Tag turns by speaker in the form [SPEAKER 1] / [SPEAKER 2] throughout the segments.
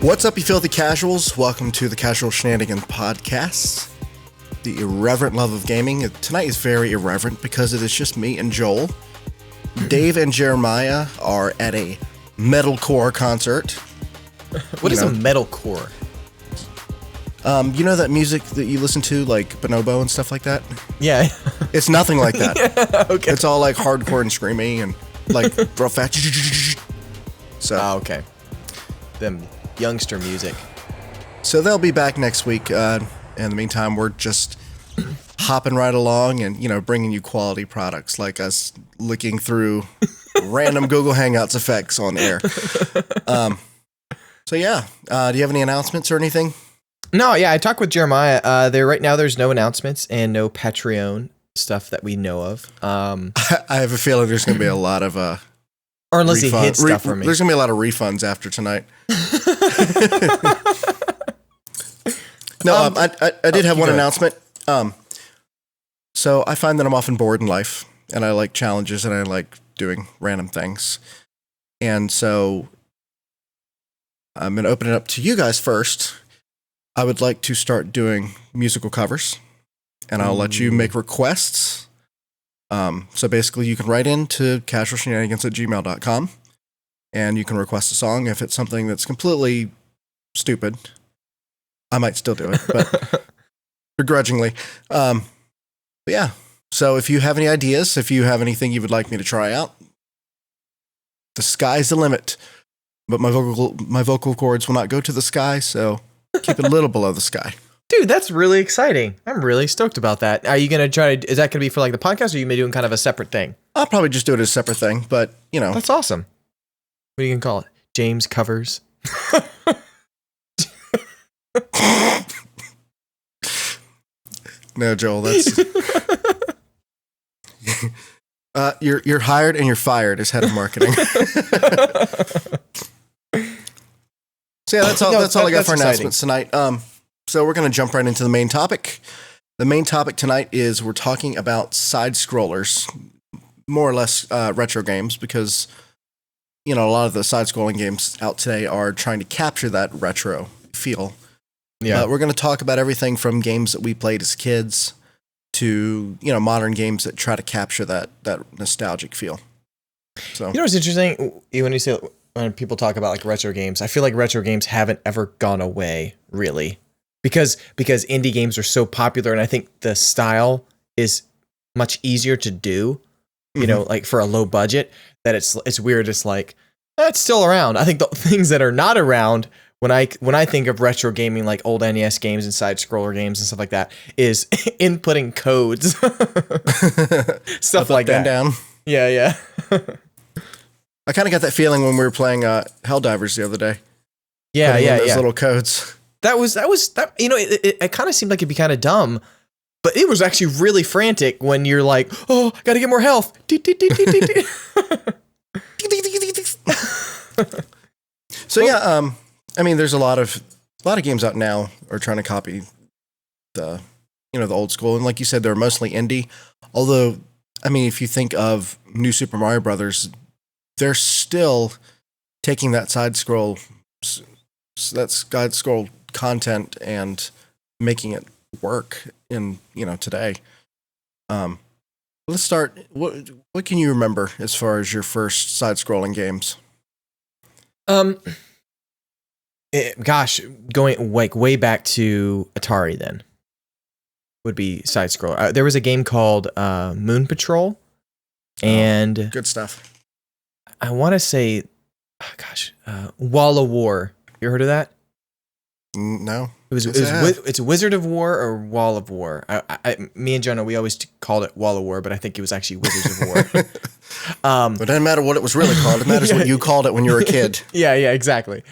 [SPEAKER 1] What's up, you filthy casuals? Welcome to the Casual Shenanigans podcast, the irreverent love of gaming. Tonight is very irreverent because it is just me and Joel. Dave and Jeremiah are at a metalcore concert.
[SPEAKER 2] What is a metalcore?
[SPEAKER 1] You know that music that you listen to, like Bonobo and stuff like that?
[SPEAKER 2] Yeah.
[SPEAKER 1] It's nothing like that.
[SPEAKER 2] Yeah, okay.
[SPEAKER 1] It's all like hardcore and screamy and like real fast. So.
[SPEAKER 2] Oh, okay. Them youngster music.
[SPEAKER 1] So they'll be back next week. In the meantime, we're just hopping right along and, bringing you quality products like us looking through random Google Hangouts effects on air. So yeah, do you have any announcements or anything?
[SPEAKER 2] No, yeah, I talked with Jeremiah. Right now there's no announcements and no Patreon stuff that we know of.
[SPEAKER 1] I have a feeling there's going to be a lot of
[SPEAKER 2] or unless he hid stuff for me.
[SPEAKER 1] There's going to be a lot of refunds after tonight. No, I did have one announcement. So I find that I'm often bored in life, and I like challenges, and I like doing random things. And so I'm going to open it up to you guys first. I would like to start doing musical covers, and I'll let you make requests. So basically, you can write in to casualshenanigans@gmail.com, and you can request a song. If it's something that's completely stupid, I might still do it, but begrudgingly. But yeah, so if you have any ideas, if you have anything you would like me to try out, the sky's the limit. But my vocal cords will not go to the sky, so keep it a little below the sky.
[SPEAKER 2] Dude, that's really exciting. I'm really stoked about that. Are you going to try to, is that going to be for like the podcast, or are you doing kind of a separate thing?
[SPEAKER 1] I'll probably just do it as a separate thing, but
[SPEAKER 2] That's awesome. What are you going to call it? James Covers?
[SPEAKER 1] No, Joel, that's you're hired and you're fired as head of marketing. So yeah, that's all I got for announcements tonight. So we're going to jump right into the main topic. The main topic tonight is we're talking about side-scrollers, more or less retro games, because a lot of the side-scrolling games out today are trying to capture that retro feel. Yeah, we're going to talk about everything from games that we played as kids to modern games that try to capture that nostalgic feel. So
[SPEAKER 2] what's interesting when people talk about like retro games, I feel like retro games haven't ever gone away, really. Because indie games are so popular, and I think the style is much easier to do, like for a low budget, that it's weird. It's like, it's still around. I think the things that are not around when I think of retro gaming, like old NES games and side-scroller games and stuff like that, is inputting codes. Stuff like that.
[SPEAKER 1] Down.
[SPEAKER 2] Yeah.
[SPEAKER 1] I kind of got that feeling when we were playing Helldivers the other day.
[SPEAKER 2] Yeah.
[SPEAKER 1] Those little codes.
[SPEAKER 2] That was it kind of seemed like it'd be kind of dumb, but it was actually really frantic when you're like, oh, gotta get more health.
[SPEAKER 1] So yeah, there's a lot of games out now are trying to copy the old school, and like you said, they're mostly indie. Although, if you think of New Super Mario Brothers, they're still taking that side-scroll content and making it work in today. Let's start. What can you remember as far as your first side-scrolling games?
[SPEAKER 2] Going like way back to Atari then would be side-scroller. There was a game called Moon Patrol, and
[SPEAKER 1] good stuff.
[SPEAKER 2] I want to say, Wall of War. You heard of that?
[SPEAKER 1] No.
[SPEAKER 2] It's Wizard of War or Wall of War. Me and Jonah, we always called it Wall of War, but I think it was actually Wizards of War.
[SPEAKER 1] It doesn't matter what it was really called. It matters what you called it when you were a kid.
[SPEAKER 2] Yeah, exactly.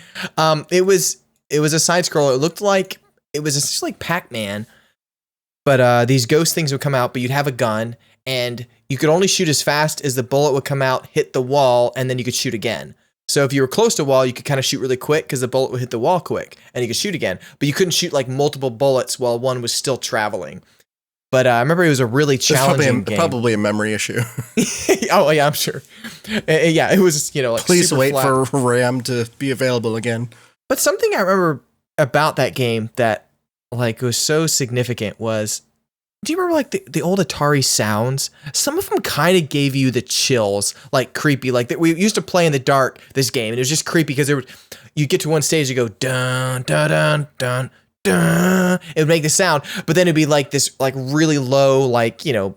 [SPEAKER 2] It was a side scroller. It looked like it was essentially like Pac-Man, but these ghost things would come out, but you'd have a gun, and you could only shoot as fast as the bullet would come out, hit the wall, and then you could shoot again. So if you were close to a wall, you could kind of shoot really quick because the bullet would hit the wall quick, and you could shoot again. But you couldn't shoot like multiple bullets while one was still traveling. But I remember it was a really challenging game.
[SPEAKER 1] Probably a memory issue.
[SPEAKER 2] Oh, yeah, I'm sure. Yeah, it was, like,
[SPEAKER 1] please
[SPEAKER 2] super
[SPEAKER 1] wait
[SPEAKER 2] flat.
[SPEAKER 1] for RAM to be available again.
[SPEAKER 2] But something I remember about that game that like was so significant was, do you remember like the old Atari sounds? Some of them kind of gave you the chills, like creepy. Like that we used to play in the dark this game, and it was just creepy because you get to one stage, you go dun dun dun dun dun. It would make the sound, but then it'd be like this like really low, like kind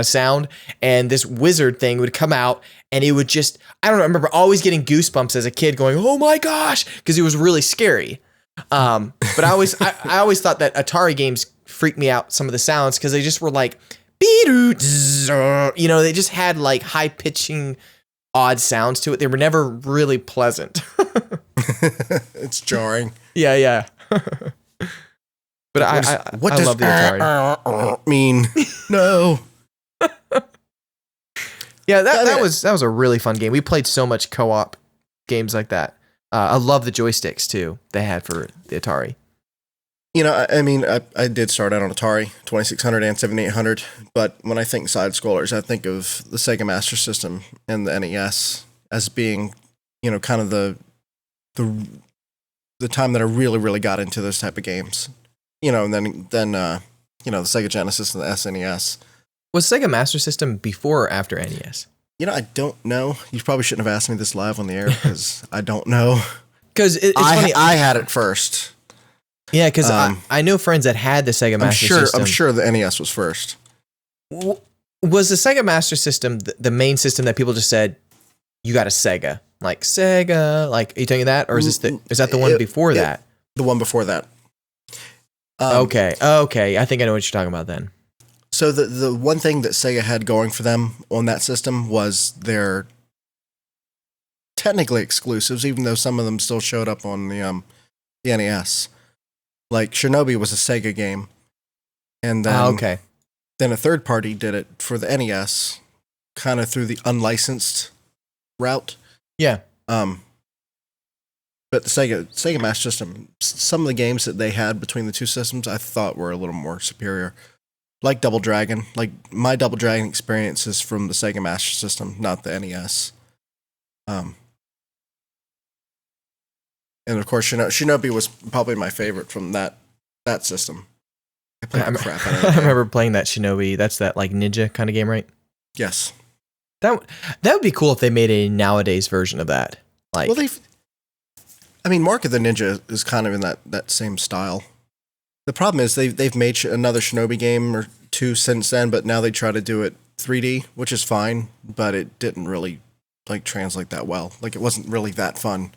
[SPEAKER 2] of sound, and this wizard thing would come out, and it would just, I don't know, I remember always getting goosebumps as a kid going, oh my gosh, because it was really scary. But I always thought that Atari games freaked me out, some of the sounds, because they just were like, they just had like high pitching odd sounds to it. They were never really pleasant.
[SPEAKER 1] It's jarring.
[SPEAKER 2] Yeah. But I love the Atari.
[SPEAKER 1] Mean? No.
[SPEAKER 2] Yeah, that was a really fun game. We played so much co-op games like that. I love the joysticks too they had for the Atari.
[SPEAKER 1] I did start out on Atari 2600 and 7800, but when I think side scrollers, I think of the Sega Master System and the NES as being, kind of the time that I really, really got into those type of games. And then the Sega Genesis and the SNES.
[SPEAKER 2] Was Sega Master System before or after NES?
[SPEAKER 1] I don't know. You probably shouldn't have asked me this live on the air because I don't know.
[SPEAKER 2] Because it's funny.
[SPEAKER 1] I had it first.
[SPEAKER 2] Yeah, because I know friends that had the Sega Master System.
[SPEAKER 1] I'm sure the NES was first.
[SPEAKER 2] Was the Sega Master System the main system that people just said, you got a Sega? Like, Sega? Like, are you telling me that? Or is that the one before that?
[SPEAKER 1] The one before that.
[SPEAKER 2] Okay. I think I know what you're talking about then.
[SPEAKER 1] So the one thing that Sega had going for them on that system was their technically exclusives, even though some of them still showed up on the NES. Like Shinobi was a Sega game, and then then a third party did it for the NES, kind of through the unlicensed route.
[SPEAKER 2] Yeah.
[SPEAKER 1] But the Sega Master System, some of the games that they had between the two systems, I thought were a little more superior. Like Double Dragon. Like, my Double Dragon experience is from the Sega Master System, not the NES. And of course, Shinobi was probably my favorite from that system. I played the crap out of it.
[SPEAKER 2] I remember playing that Shinobi. That's that like ninja kind of game, right?
[SPEAKER 1] Yes.
[SPEAKER 2] That would be cool if they made a nowadays version of that. Like,
[SPEAKER 1] well, Mark of the Ninja is kind of in that same style. The problem is they've made another Shinobi game or two since then, but now they try to do it 3D, which is fine, but it didn't really like translate that well. Like, it wasn't really that fun.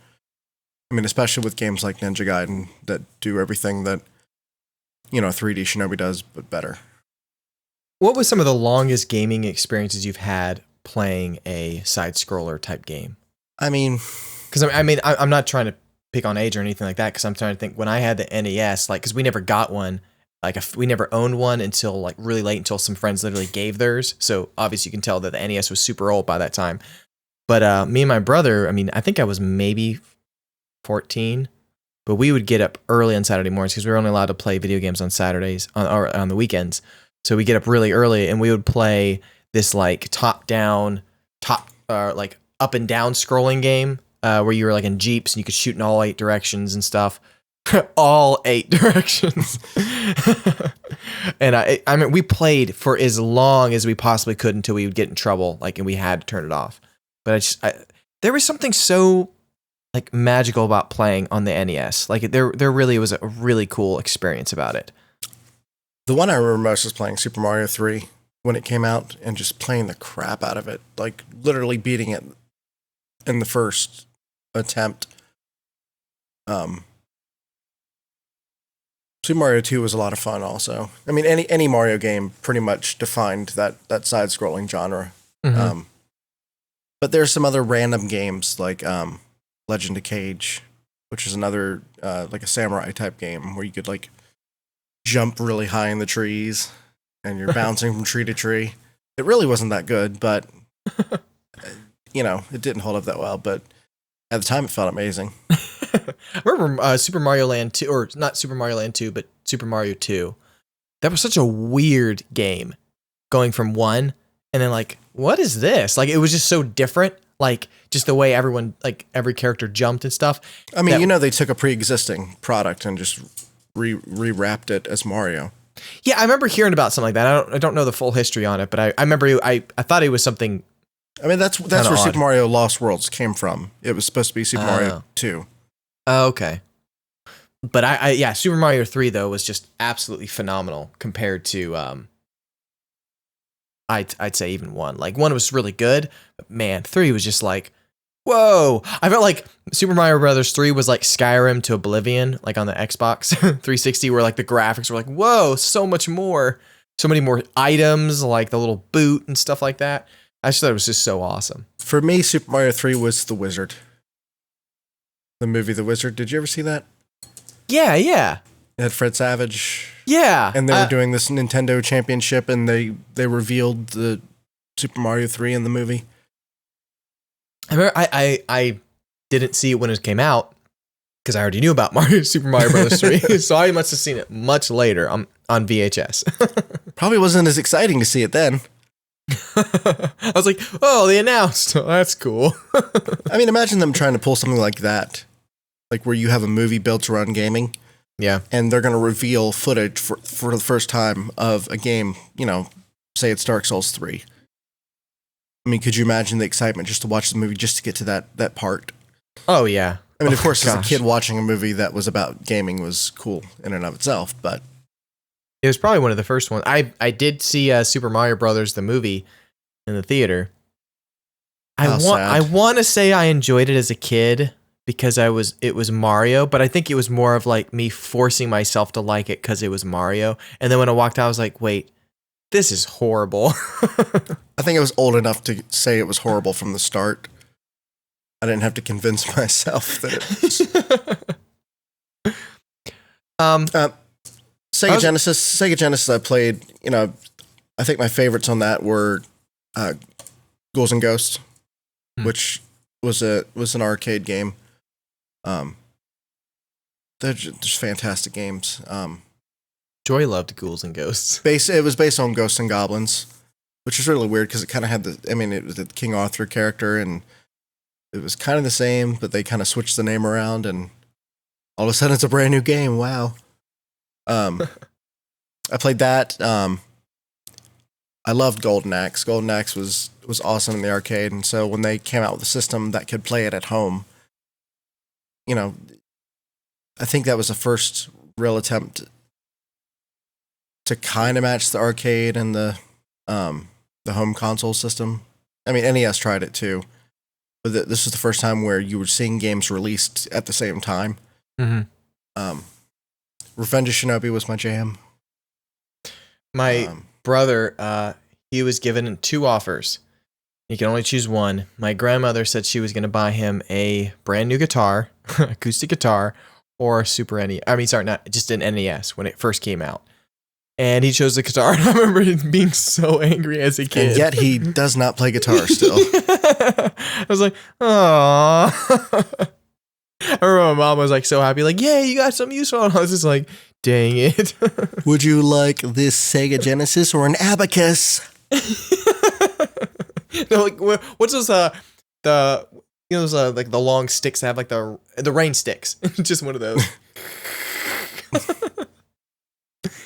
[SPEAKER 1] I mean, especially with games like Ninja Gaiden that do everything that 3D Shinobi does, but better.
[SPEAKER 2] What was some of the longest gaming experiences you've had playing a side scroller type game?
[SPEAKER 1] I mean,
[SPEAKER 2] because I'm not trying to pick on age or anything like that, because I'm trying to think when I had the NES, like, because we never got one, like we never owned one until like really late, until some friends literally gave theirs. So obviously you can tell that the NES was super old by that time. But me and my brother, I think I was maybe 14, but we would get up early on Saturday mornings because we were only allowed to play video games on Saturdays or on the weekends. So we get up really early and we would play this like like up and down scrolling game where you were like in Jeeps and you could shoot in all 8 directions and stuff. All 8 directions. And we played for as long as we possibly could until we would get in trouble, like, and we had to turn it off. But there was something so like magical about playing on the NES. Like there really was a really cool experience about it.
[SPEAKER 1] The one I remember most was playing Super Mario 3 when it came out and just playing the crap out of it. Like literally beating it in the first attempt. Super Mario 2 was a lot of fun also. I mean, any Mario game pretty much defined that side-scrolling genre.
[SPEAKER 2] Mm-hmm.
[SPEAKER 1] But there's some other random games like Legend of Cage, which is another like a samurai type game where you could like jump really high in the trees and you're bouncing from tree to tree. It really wasn't that good, but it didn't hold up that well. But at the time, it felt amazing.
[SPEAKER 2] I remember Super Mario Land 2, or not Super Mario Land 2, but Super Mario 2. That was such a weird game, going from 1 and then like, what is this? Like, it was just so different. like just the way everyone, like every character jumped and stuff.
[SPEAKER 1] I mean, they took a pre-existing product and just rewrapped it as Mario.
[SPEAKER 2] Yeah, I remember hearing about something like that. I don't know the full history on it, but I remember I thought it was something.
[SPEAKER 1] I mean, that's where odd. Super Mario Lost Worlds came from. It was supposed to be Super Mario 2.
[SPEAKER 2] Oh, okay. But yeah, Super Mario 3 though was just absolutely phenomenal compared to I'd say even 1. Like 1 was really good, but man, 3 was just like, whoa. I felt like Super Mario Brothers 3 was like Skyrim to Oblivion, like on the Xbox 360, where like the graphics were like, whoa, so much more. So many more items, like the little boot and stuff like that. I just thought it was just so awesome.
[SPEAKER 1] For me, Super Mario 3 was The Wizard. The movie The Wizard. Did you ever see that?
[SPEAKER 2] Yeah.
[SPEAKER 1] It had Fred Savage.
[SPEAKER 2] Yeah.
[SPEAKER 1] And they were doing this Nintendo Championship, and they revealed the Super Mario 3 in the movie.
[SPEAKER 2] I remember I didn't see it when it came out because I already knew about Super Mario Brothers 3, so I must have seen it much later on VHS.
[SPEAKER 1] Probably wasn't as exciting to see it then.
[SPEAKER 2] I was like, oh, they announced. Oh, that's cool.
[SPEAKER 1] I mean, imagine them trying to pull something like that, like where you have a movie built around gaming.
[SPEAKER 2] Yeah.
[SPEAKER 1] And they're going to reveal footage for the first time of a game, say it's Dark Souls 3. I mean, could you imagine the excitement just to watch the movie, just to get to that part?
[SPEAKER 2] Oh, yeah.
[SPEAKER 1] I mean, of course, as a kid, watching a movie that was about gaming was cool in and of itself, but...
[SPEAKER 2] It was probably one of the first ones. I did see Super Mario Brothers, the movie, in the theater. I want to say I enjoyed it as a kid because it was Mario, but I think it was more of like me forcing myself to like it because it was Mario. And then when I walked out, I was like, wait, this is horrible.
[SPEAKER 1] I think I was old enough to say it was horrible from the start. I didn't have to convince myself that it was. Sega Genesis, I played, I think my favorites on that were Ghouls and Ghosts, which was an arcade game. They're just fantastic games.
[SPEAKER 2] Joy loved Ghouls and Ghosts.
[SPEAKER 1] It was based on Ghosts and Goblins, which is really weird because it kind of had it was the King Arthur character, and it was kind of the same, but they kind of switched the name around, and all of a sudden it's a brand new game. Wow. I played that. I loved Golden Axe. Golden Axe was awesome in the arcade, and so when they came out with a system that could play it at home, I think that was the first real attempt to kind of match the arcade and the home console system. I mean, NES tried it too, but this was the first time where you were seeing games released at the same time.
[SPEAKER 2] Mm-hmm.
[SPEAKER 1] Revenge of Shinobi was my jam.
[SPEAKER 2] My brother, he was given 2 offers. He can only choose one. My grandmother said she was going to buy him a brand new guitar, acoustic guitar, or a Super NES. I mean, sorry, not just an NES when it first came out. And he chose the guitar. And I remember him being so angry as a kid.
[SPEAKER 1] And yet he does not play guitar still.
[SPEAKER 2] I was like, aww. I remember my mom was like so happy, like, yay, you got something useful. And I was just like, dang it.
[SPEAKER 1] Would you like this Sega Genesis or an abacus?
[SPEAKER 2] No, like, what's those those like the long sticks that have like the rain sticks? Just one of those.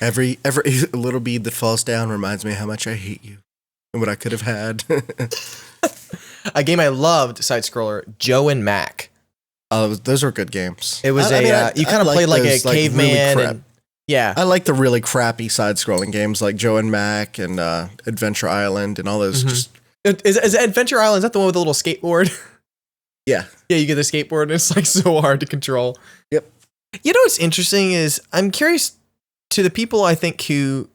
[SPEAKER 1] Every little bead that falls down reminds me how much I hate you and what I could have had.
[SPEAKER 2] A game I loved, side scroller, Joe and Mac.
[SPEAKER 1] Those were good games.
[SPEAKER 2] It was you kind of played like a caveman.
[SPEAKER 1] Really
[SPEAKER 2] yeah.
[SPEAKER 1] I like the really crappy side-scrolling games like Joe and Mac and Adventure Island and all those.
[SPEAKER 2] Mm-hmm. Is Adventure Island, is that the one with the little skateboard?
[SPEAKER 1] Yeah.
[SPEAKER 2] Yeah, you get the skateboard and it's like so hard to control.
[SPEAKER 1] Yep.
[SPEAKER 2] You know what's interesting is I'm curious to the people I think who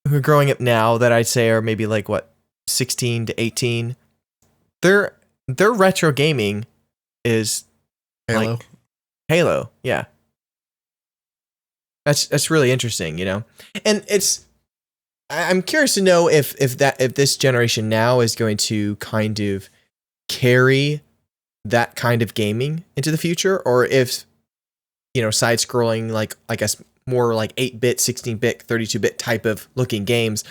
[SPEAKER 2] are growing up now that I'd say are maybe like 16 to 18. Their retro gaming is
[SPEAKER 1] Halo.
[SPEAKER 2] Like Halo, yeah. That's really interesting, And I'm curious to know if this generation now is going to kind of carry that kind of gaming into the future, or if side scrolling, like I guess more like 8-bit, 16-bit, 32-bit type of looking games,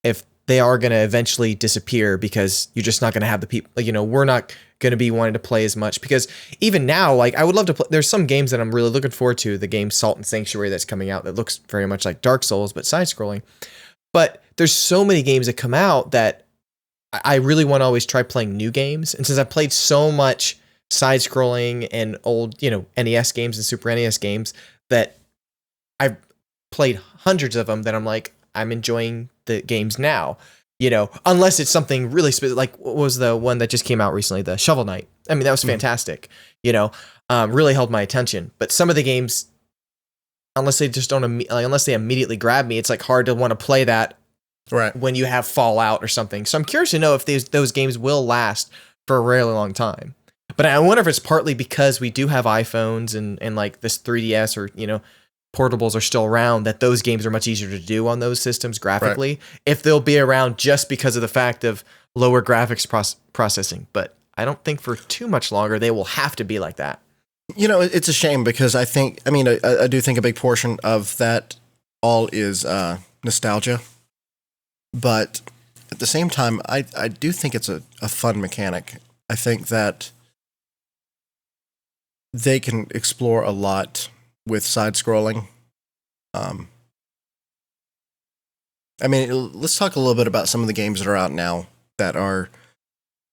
[SPEAKER 2] if they are going to eventually disappear because you're just not going to have the people, like, we're not going to be wanting to play as much, because even now, like, I would love to play. There's some games that I'm really looking forward to. The game Salt and Sanctuary that's coming out that looks very much like Dark Souls, but side-scrolling. But there's so many games that come out that I really want to always try playing new games. And since I've played so much side-scrolling and old, NES games and Super NES games, that I've played hundreds of them, that I'm like, I'm enjoying the games now, unless it's something really specific. Like, what was the one that just came out recently? The Shovel Knight. I mean, that was fantastic, really held my attention. But some of the games, unless they just don't, unless they immediately grab me, it's like hard to want to play that
[SPEAKER 1] right
[SPEAKER 2] when you have Fallout or something. So I'm curious to know if those games will last for a really long time. But I wonder if it's partly because we do have iPhones and like this 3DS or, portables are still around, that those games are much easier to do on those systems graphically. Right. If they'll be around just because of the fact of lower graphics processing. But I don't think for too much longer they will have to be like that.
[SPEAKER 1] It's a shame, because I do think a big portion of that all is nostalgia. But at the same time, I do think it's a fun mechanic. I think that they can explore a lot with side-scrolling. Let's talk a little bit about some of the games that are out now that aren't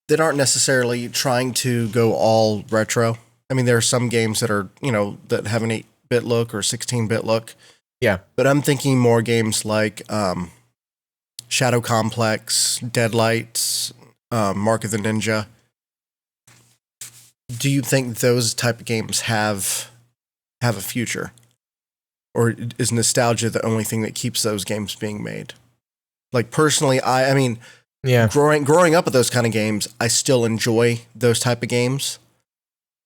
[SPEAKER 1] necessarily trying to go all retro. I mean, there are some games that are, that have an 8-bit look or 16-bit look.
[SPEAKER 2] Yeah.
[SPEAKER 1] But I'm thinking more games like Shadow Complex, Deadlights, Mark of the Ninja. Do you think those type of games have a future? Or is nostalgia the only thing that keeps those games being made? Like, personally,
[SPEAKER 2] yeah,
[SPEAKER 1] growing up with those kind of games, I still enjoy those type of games.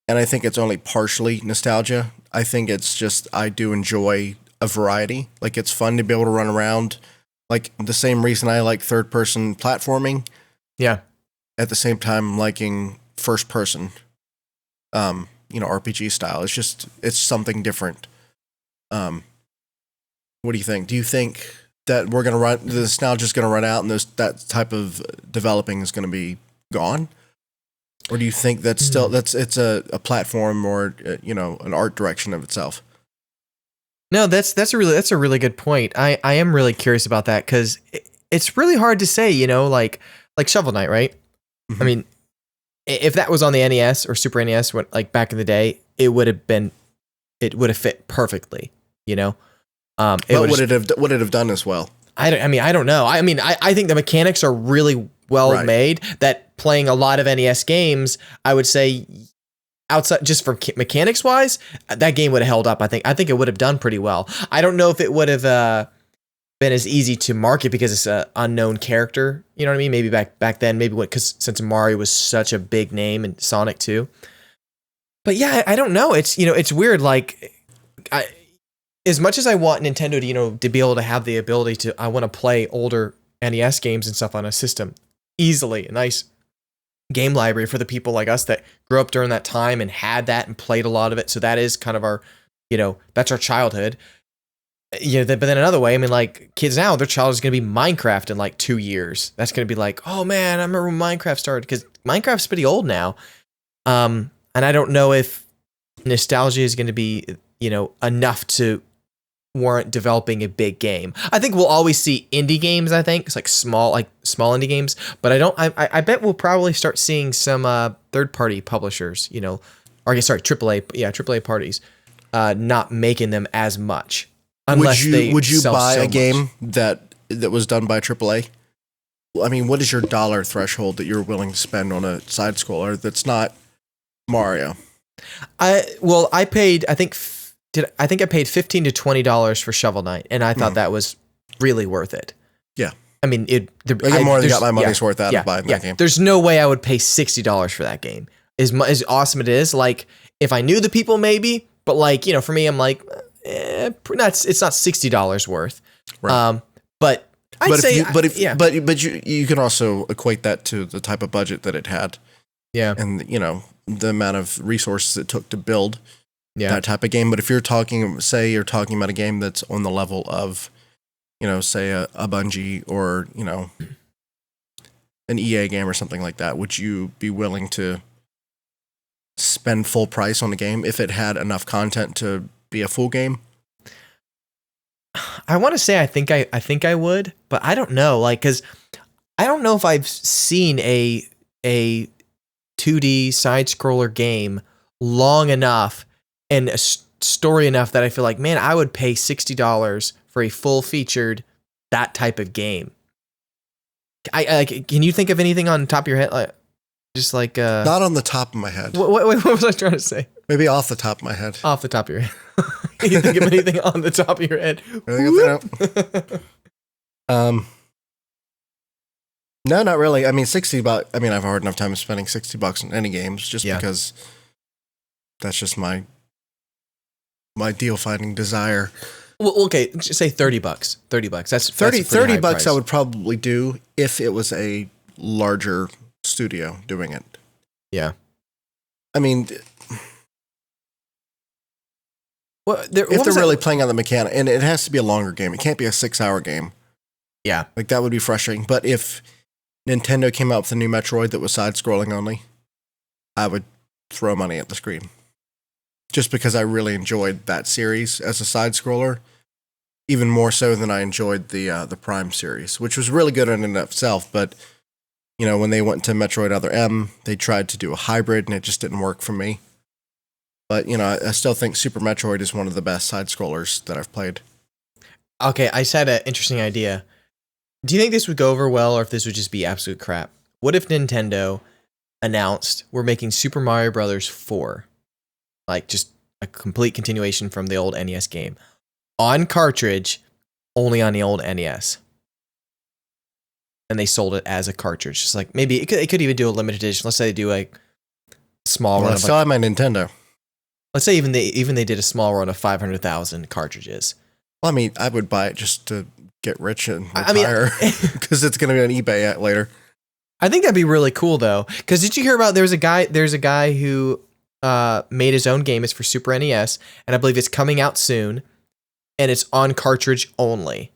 [SPEAKER 1] And I think it's only partially nostalgia. I think it's just, I do enjoy a variety. Like, it's fun to be able to run around. Like, the same reason I like third-person platforming.
[SPEAKER 2] Yeah.
[SPEAKER 1] At the same time, liking first-person, RPG style. It's something different. What do you think? Do you think that the nostalgia is going to run out and that type of developing is going to be gone? Or do you think that's still, it's a platform or, an art direction of itself?
[SPEAKER 2] No, that's a really good point. I am really curious about that, because it's really hard to say, like Shovel Knight, right? Mm-hmm. I mean, if that was on the NES or Super NES, like back in the day, it would have fit perfectly, What would it have done as well? I don't know. I think the mechanics are really well made, that playing a lot of NES games, I would say, outside just for mechanics wise, that game would have held up. I think it would have done pretty well. I don't know if it would have been as easy to market because it's an unknown character. You know what I mean? Maybe back then, because since Mario was such a big name, and Sonic too. But yeah, I don't know. It's it's weird. Like, as much as I want Nintendo to be able to have the ability to, I want to play older NES games and stuff on a system easily, a nice game library for the people like us that grew up during that time and had that and played a lot of it. So that is kind of our, that's our childhood. But then another way, like, kids now, their child is going to be Minecraft in like 2 years. That's going to be like, oh man, I remember when Minecraft started, because Minecraft's pretty old now. And I don't know if nostalgia is going to be, enough to warrant developing a big game. I think we'll always see indie games. I think it's like small indie games, but I bet we'll probably start seeing some third-party publishers, AAA parties, not making them as much. Unless
[SPEAKER 1] would you buy a game that was done by AAA? I mean, what is your dollar threshold that you're willing to spend on a side scroller that's not Mario?
[SPEAKER 2] I paid I think I paid $15 to $20 for Shovel Knight, and I thought that was really worth it.
[SPEAKER 1] Yeah.
[SPEAKER 2] I mean,
[SPEAKER 1] I get more than got my money's worth out of buying that game.
[SPEAKER 2] There's no way I would pay $60 for that game. As awesome it is, like, if I knew the people, maybe, but like, for me, I'm like, it's not $60 worth.
[SPEAKER 1] Right.
[SPEAKER 2] But
[SPEAKER 1] you can also equate that to the type of budget that it had.
[SPEAKER 2] Yeah.
[SPEAKER 1] And the amount of resources it took to build that type of game. But if you're talking about a game that's on the level of, say a Bungie or, an EA game or something like that, would you be willing to spend full price on the game if it had enough content to be a full game?
[SPEAKER 2] I want to say I think I would, but I don't know. Like, because I don't know if I've seen a 2D side scroller game long enough and a story enough that I feel like, man, I would pay $60 for a full featured that type of game. Can you think of anything on the top of your head? Like, just like
[SPEAKER 1] not on the top of my head.
[SPEAKER 2] What was I trying to say?
[SPEAKER 1] Maybe off the top of my head.
[SPEAKER 2] Off the top of your head. You think of anything on the top of your head?
[SPEAKER 1] No, not really. I mean, $60. I mean, I've a hard enough time spending $60 on any games just because that's just my deal finding desire.
[SPEAKER 2] Well, okay, just say $30. $30. That's
[SPEAKER 1] $30 bucks I would probably do if it was a larger studio doing it.
[SPEAKER 2] Yeah.
[SPEAKER 1] I mean,
[SPEAKER 2] well,
[SPEAKER 1] if they're really playing on the mechanic, and it has to be a longer game. It can't be a 6-hour game.
[SPEAKER 2] Yeah.
[SPEAKER 1] Like, that would be frustrating. But if Nintendo came out with a new Metroid that was side-scrolling only, I would throw money at the screen. Just because I really enjoyed that series as a side-scroller, even more so than I enjoyed the Prime series, which was really good in and of itself. But, you know, when they went to Metroid Other M, they tried to do a hybrid, and it just didn't work for me. But, you know, I still think Super Metroid is one of the best side-scrollers that I've played.
[SPEAKER 2] Okay, I just had an interesting idea. Do you think this would go over well, or if this would just be absolute crap? What if Nintendo announced we're making Super Mario Brothers 4? Like, just a complete continuation from the old NES game. On cartridge, only on the old NES. And they sold it as a cartridge. Just like, maybe, it could even do a limited edition. Let's say they do a small run.
[SPEAKER 1] I still have my Nintendo.
[SPEAKER 2] Let's say even they did a small run of 500,000 cartridges.
[SPEAKER 1] Well, I mean, I would buy it just to get rich and retire because it's going to be on eBay later.
[SPEAKER 2] I think that'd be really cool though. Because did you hear about there's a guy who made his own game. It's for Super NES, and I believe it's coming out soon, and it's on cartridge only.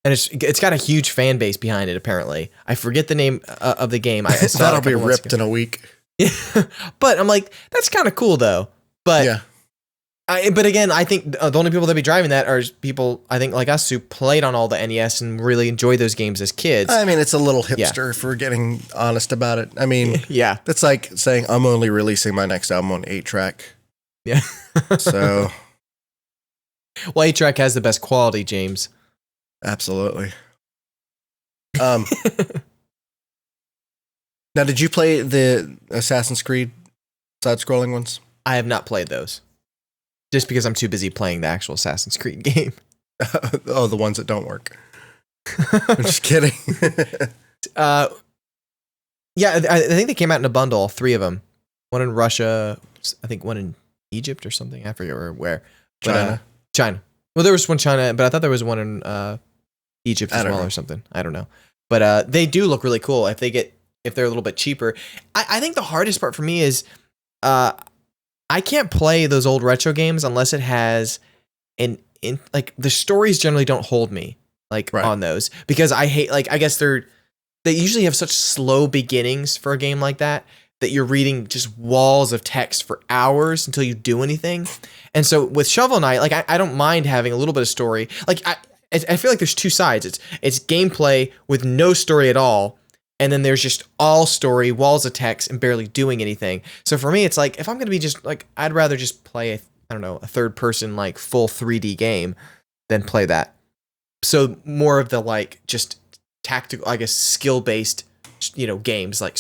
[SPEAKER 2] And it's got a huge fan base behind it. Apparently, I forget the name of the game.
[SPEAKER 1] That'll be ripped in a week.
[SPEAKER 2] Yeah, but I'm like, that's kind of cool though. But
[SPEAKER 1] yeah.
[SPEAKER 2] But again, I think the only people that be driving that are people, I think, like us who played on all the NES and really enjoyed those games as kids.
[SPEAKER 1] I mean, it's a little hipster if we're getting honest about it. I mean,
[SPEAKER 2] yeah,
[SPEAKER 1] that's like saying I'm only releasing my next album on 8-track.
[SPEAKER 2] Yeah.
[SPEAKER 1] So.
[SPEAKER 2] Well, 8-track has the best quality, James.
[SPEAKER 1] Absolutely. Now, did you play the Assassin's Creed side-scrolling ones?
[SPEAKER 2] I have not played those. Just because I'm too busy playing the actual Assassin's Creed game.
[SPEAKER 1] Oh, the ones that don't work. I'm just kidding.
[SPEAKER 2] Yeah, I think they came out in a bundle, 3 of them. One in Russia, I think one in Egypt or something. I forget where.
[SPEAKER 1] China.
[SPEAKER 2] China. Well, there was one China, but I thought there was one in Egypt as well or something. I don't know. But they do look really cool if they're a little bit cheaper. I think the hardest part for me is I can't play those old retro games unless it has like the stories generally don't hold me on those because I hate I guess they usually have such slow beginnings for a game like that you're reading just walls of text for hours until you do anything. And so with Shovel Knight, I don't mind having a little bit of story. I feel like there's 2 sides. It's gameplay with no story at all. And then there's just all story, walls of text, and barely doing anything. So for me, it's like, if I'm going to be just I'd rather just play a third person, full 3D game than play that. So more of the, just tactical, I guess, skill-based, games like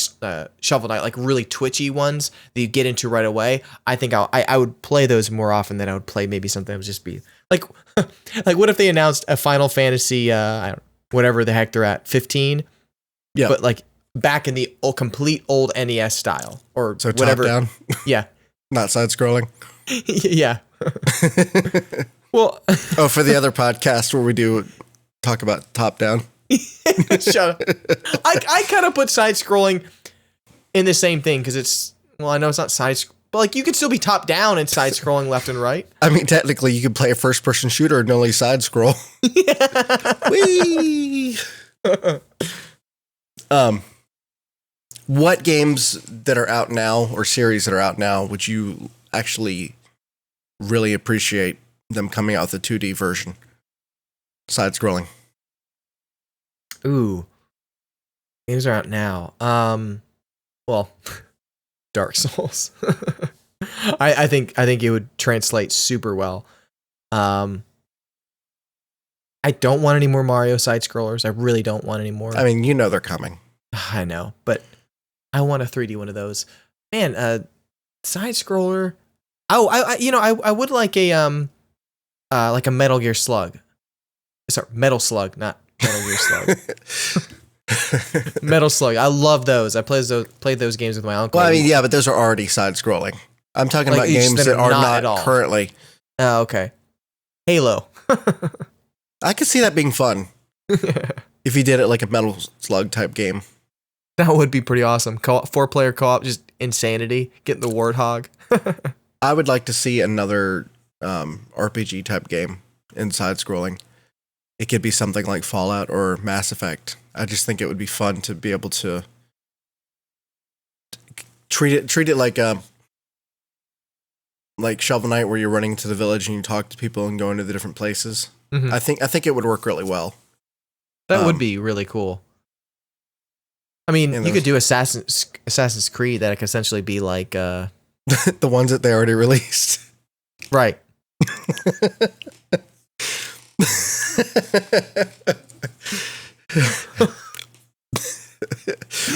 [SPEAKER 2] Shovel Knight, really twitchy ones that you get into right away. I think I would play those more often than I would play maybe something that would just be what if they announced a Final Fantasy, whatever the heck they're at, 15? Yeah, but back in the complete old NES style or
[SPEAKER 1] so
[SPEAKER 2] whatever.
[SPEAKER 1] Top down.
[SPEAKER 2] Yeah,
[SPEAKER 1] not side scrolling.
[SPEAKER 2] Yeah. Well,
[SPEAKER 1] for the other podcast where we talk about top down.
[SPEAKER 2] Shut up. I kind of put side scrolling in the same thing because I know it's not side, but you could still be top down and side scrolling left and right.
[SPEAKER 1] I mean, technically, you could play a first person shooter and only side scroll.
[SPEAKER 2] Yeah.
[SPEAKER 1] Whee! What games that are out now or series that are out now would you actually really appreciate them coming out with a 2D version? Side-scrolling.
[SPEAKER 2] Ooh. Games are out now. Well, Dark Souls. I think it would translate super well. I don't want any more Mario side scrollers. I really don't want any more.
[SPEAKER 1] I mean, you know they're coming.
[SPEAKER 2] I know, but I want a 3D one of those. Man, side scroller. Oh, I would like a Metal Gear Slug. Sorry, Metal Slug, not Metal Gear Slug. Metal Slug. I love those. I played those games with my uncle.
[SPEAKER 1] Well, I mean, yeah, but those are already side-scrolling. I'm talking about games that are not currently.
[SPEAKER 2] Oh, okay. Halo.
[SPEAKER 1] I could see that being fun if you did it like a Metal Slug type game.
[SPEAKER 2] That would be pretty awesome. 4-player co-op, just insanity. Getting the Warthog.
[SPEAKER 1] I would like to see another RPG type game in side-scrolling. It could be something like Fallout or Mass Effect. I just think it would be fun to be able to treat it like Shovel Knight, where you're running to the village and you talk to people and go into the different places.
[SPEAKER 2] Mm-hmm.
[SPEAKER 1] I think it would work really well.
[SPEAKER 2] That would be really cool. I mean, you could do Assassin's Creed that could essentially be like
[SPEAKER 1] the ones that they already released.
[SPEAKER 2] Right.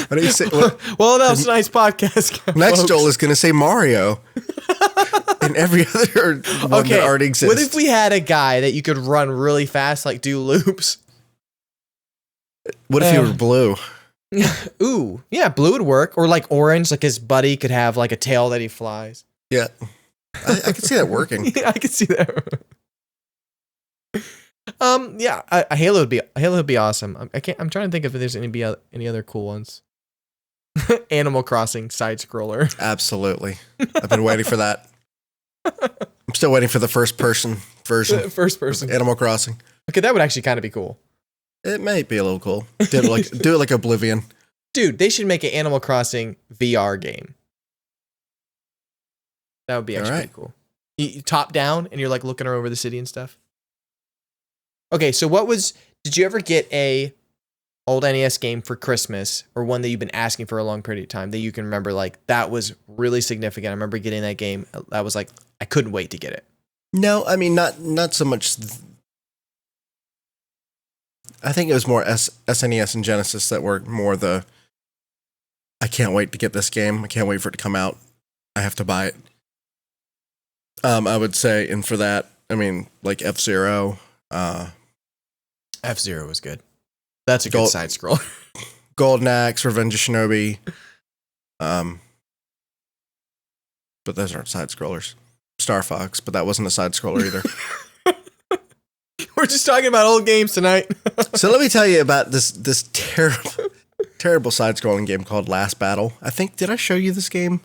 [SPEAKER 1] What do you say?
[SPEAKER 2] Well, that was a nice podcast.
[SPEAKER 1] Next,
[SPEAKER 2] folks.
[SPEAKER 1] Joel is going to say Mario. And every other one that already exists.
[SPEAKER 2] What if we had a guy that you could run really fast, like do loops?
[SPEAKER 1] What if he were blue?
[SPEAKER 2] Ooh, yeah, blue would work. Or like orange, like his buddy could have like a tail that he flies.
[SPEAKER 1] Yeah. I could see that working.
[SPEAKER 2] Yeah, I could see that. Yeah, Halo would be awesome. I'm trying to think if there's any other cool ones. Animal Crossing side scroller.
[SPEAKER 1] Absolutely. I've been waiting for that. I'm still waiting for the first person version.
[SPEAKER 2] First person.
[SPEAKER 1] Animal Crossing.
[SPEAKER 2] Okay, that would actually kind of be cool.
[SPEAKER 1] It might be a little cool. Do it like Oblivion.
[SPEAKER 2] Dude, they should make an Animal Crossing VR game. That would be actually pretty cool. You top down and you're like looking over the city and stuff. Okay, so did you ever get a old NES game for Christmas, or one that you've been asking for a long period of time that you can remember, like, that was really significant? I remember getting that game. That was like, I couldn't wait to get it.
[SPEAKER 1] No, I mean, not so much. I think it was more SNES and Genesis that were more I can't wait to get this game. I can't wait for it to come out. I have to buy it. I would say, and for that, I mean, like F-Zero.
[SPEAKER 2] F-Zero was good. That's a good side scroll.
[SPEAKER 1] Golden Axe, Revenge of Shinobi. But those aren't side scrollers. Star Fox, but that wasn't a side scroller either.
[SPEAKER 2] We're just talking about old games tonight.
[SPEAKER 1] So let me tell you about this terrible side scrolling game called Last Battle. I think, did I show you this game?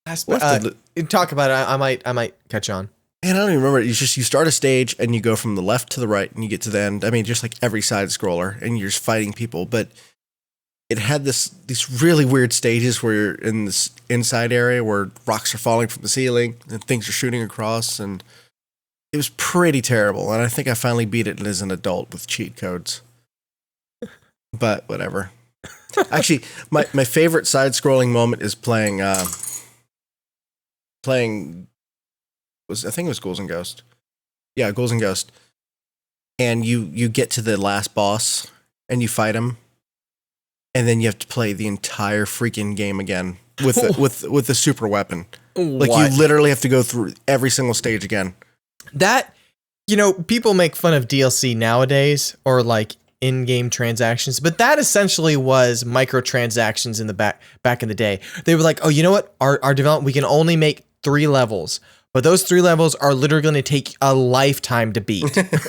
[SPEAKER 2] Talk about it. I might catch on.
[SPEAKER 1] Man, I don't even remember. You start a stage and you go from the left to the right and you get to the end. I mean, just like every side scroller, and you're just fighting people. But it had these really weird stages where you're in this inside area where rocks are falling from the ceiling and things are shooting across, and it was pretty terrible. And I think I finally beat it as an adult with cheat codes. But whatever. Actually, my favorite side scrolling moment is playing. I think it was Ghouls and Ghosts. Yeah, Ghouls and Ghosts. And you get to the last boss and you fight him, and then you have to play the entire freaking game again with the super weapon. Like, you literally have to go through every single stage again.
[SPEAKER 2] That, people make fun of DLC nowadays, or like in-game transactions, but that essentially was microtransactions in the back in the day. They were like, oh, you know what? Our development, we can only make 3 levels. But those 3 levels are literally going to take a lifetime to beat.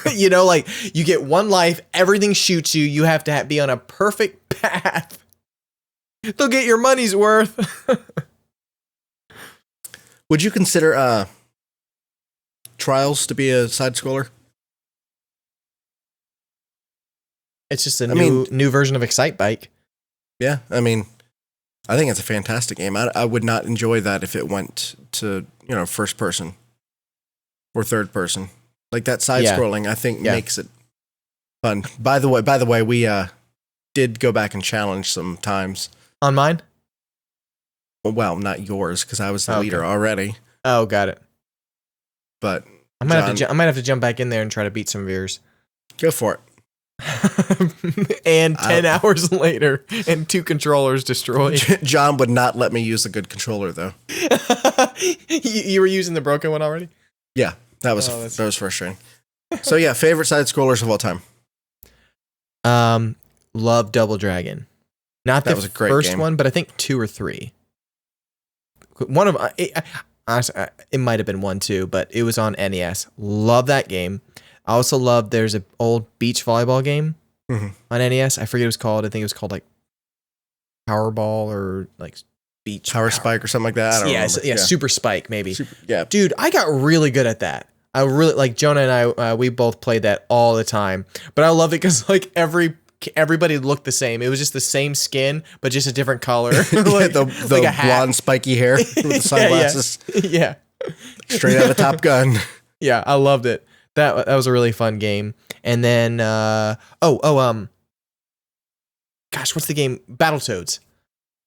[SPEAKER 2] Like, you get 1 life, everything shoots you. You have to be on a perfect path. They'll get your money's worth.
[SPEAKER 1] Would you consider Trials to be a side scroller?
[SPEAKER 2] It's just a new version of Excite Bike.
[SPEAKER 1] Yeah, I mean, I think it's a fantastic game. I would not enjoy that if it went to, first person or third person. Like that side scrolling, I think makes it fun. By the way, we did go back and challenge some times.
[SPEAKER 2] On mine?
[SPEAKER 1] Well, not yours, because I was the leader already.
[SPEAKER 2] Oh, got it.
[SPEAKER 1] But
[SPEAKER 2] I might have to jump back in there and try to beat some of yours.
[SPEAKER 1] Go for it.
[SPEAKER 2] And 10 hours later, and 2 controllers destroyed.
[SPEAKER 1] John would not let me use a good controller, though.
[SPEAKER 2] You were using the broken one already?
[SPEAKER 1] Yeah, that was frustrating. So yeah, favorite side scrollers of all time.
[SPEAKER 2] Love Double Dragon. Not that was a great first game. One, but I think 2 or 3. One of honestly, it might have been 1 too, but it was on NES. Love that game. I also love there's an old beach volleyball game on NES. I forget what it was called. I think it was called like Powerball or like Beach
[SPEAKER 1] Power Spike or something like that. I don't remember.
[SPEAKER 2] Yeah, Super Spike maybe.
[SPEAKER 1] Yeah,
[SPEAKER 2] dude, I got really good at that. I really like Jonah and I. We both played that all the time. But I love it because like everybody looked the same. It was just the same skin, but just a different color. Like,
[SPEAKER 1] the like blonde spiky hair with the sunglasses.
[SPEAKER 2] Yeah.
[SPEAKER 1] Straight out of Top Gun.
[SPEAKER 2] Yeah, I loved it. That was a really fun game. And then gosh, what's the game? Battletoads.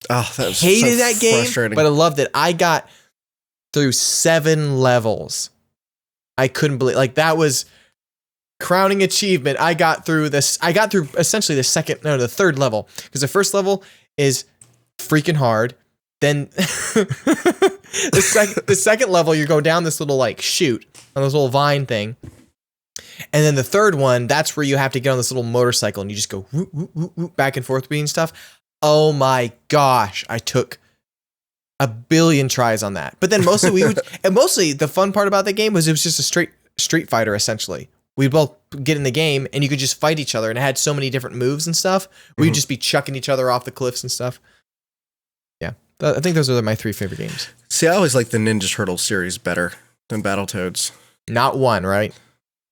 [SPEAKER 1] Oh, that was
[SPEAKER 2] hated that game, but I loved it. I got through 7 levels. I couldn't believe that was crowning achievement. I got through essentially the third level, because the first level is freaking hard. Then the second level, you go down this little like chute on this little vine thing. And then the third one, that's where you have to get on this little motorcycle and you just go whoop, whoop, whoop, whoop, back and forth between stuff. Oh my gosh, I took a billion tries on that. But then mostly the fun part about the game was it was just a straight Street Fighter essentially. We'd both get in the game and you could just fight each other, and it had so many different moves and stuff. We'd just be chucking each other off the cliffs and stuff. Yeah, I think those are my 3 favorite games.
[SPEAKER 1] See, I always like the Ninja Turtles series better than Battletoads.
[SPEAKER 2] Not 1, right?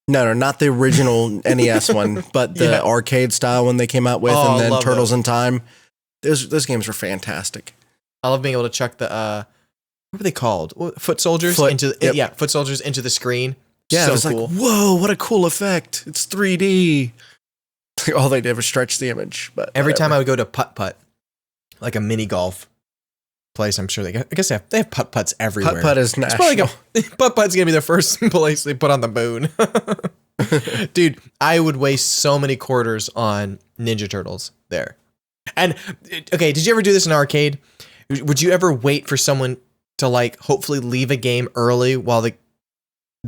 [SPEAKER 1] No, not the original NES one, but the arcade style one they came out with, and then Turtles in Time. Those games were fantastic.
[SPEAKER 2] I love being able to chuck the what were they called? Foot soldiers foot soldiers into the screen.
[SPEAKER 1] Yeah,
[SPEAKER 2] so
[SPEAKER 1] it was
[SPEAKER 2] cool.
[SPEAKER 1] Like, whoa, what a cool effect! It's 3D. All they did was stretch the image. But
[SPEAKER 2] every time I would go to putt, like a mini golf place, I'm sure they have putt-putts everywhere.
[SPEAKER 1] Putt-putt is national.
[SPEAKER 2] Putt-putt's gonna be the first place they put on the moon. Dude, I would waste so many quarters on Ninja Turtles there. And okay, did you ever do this in an arcade? Would you ever wait for someone to like hopefully leave a game early while you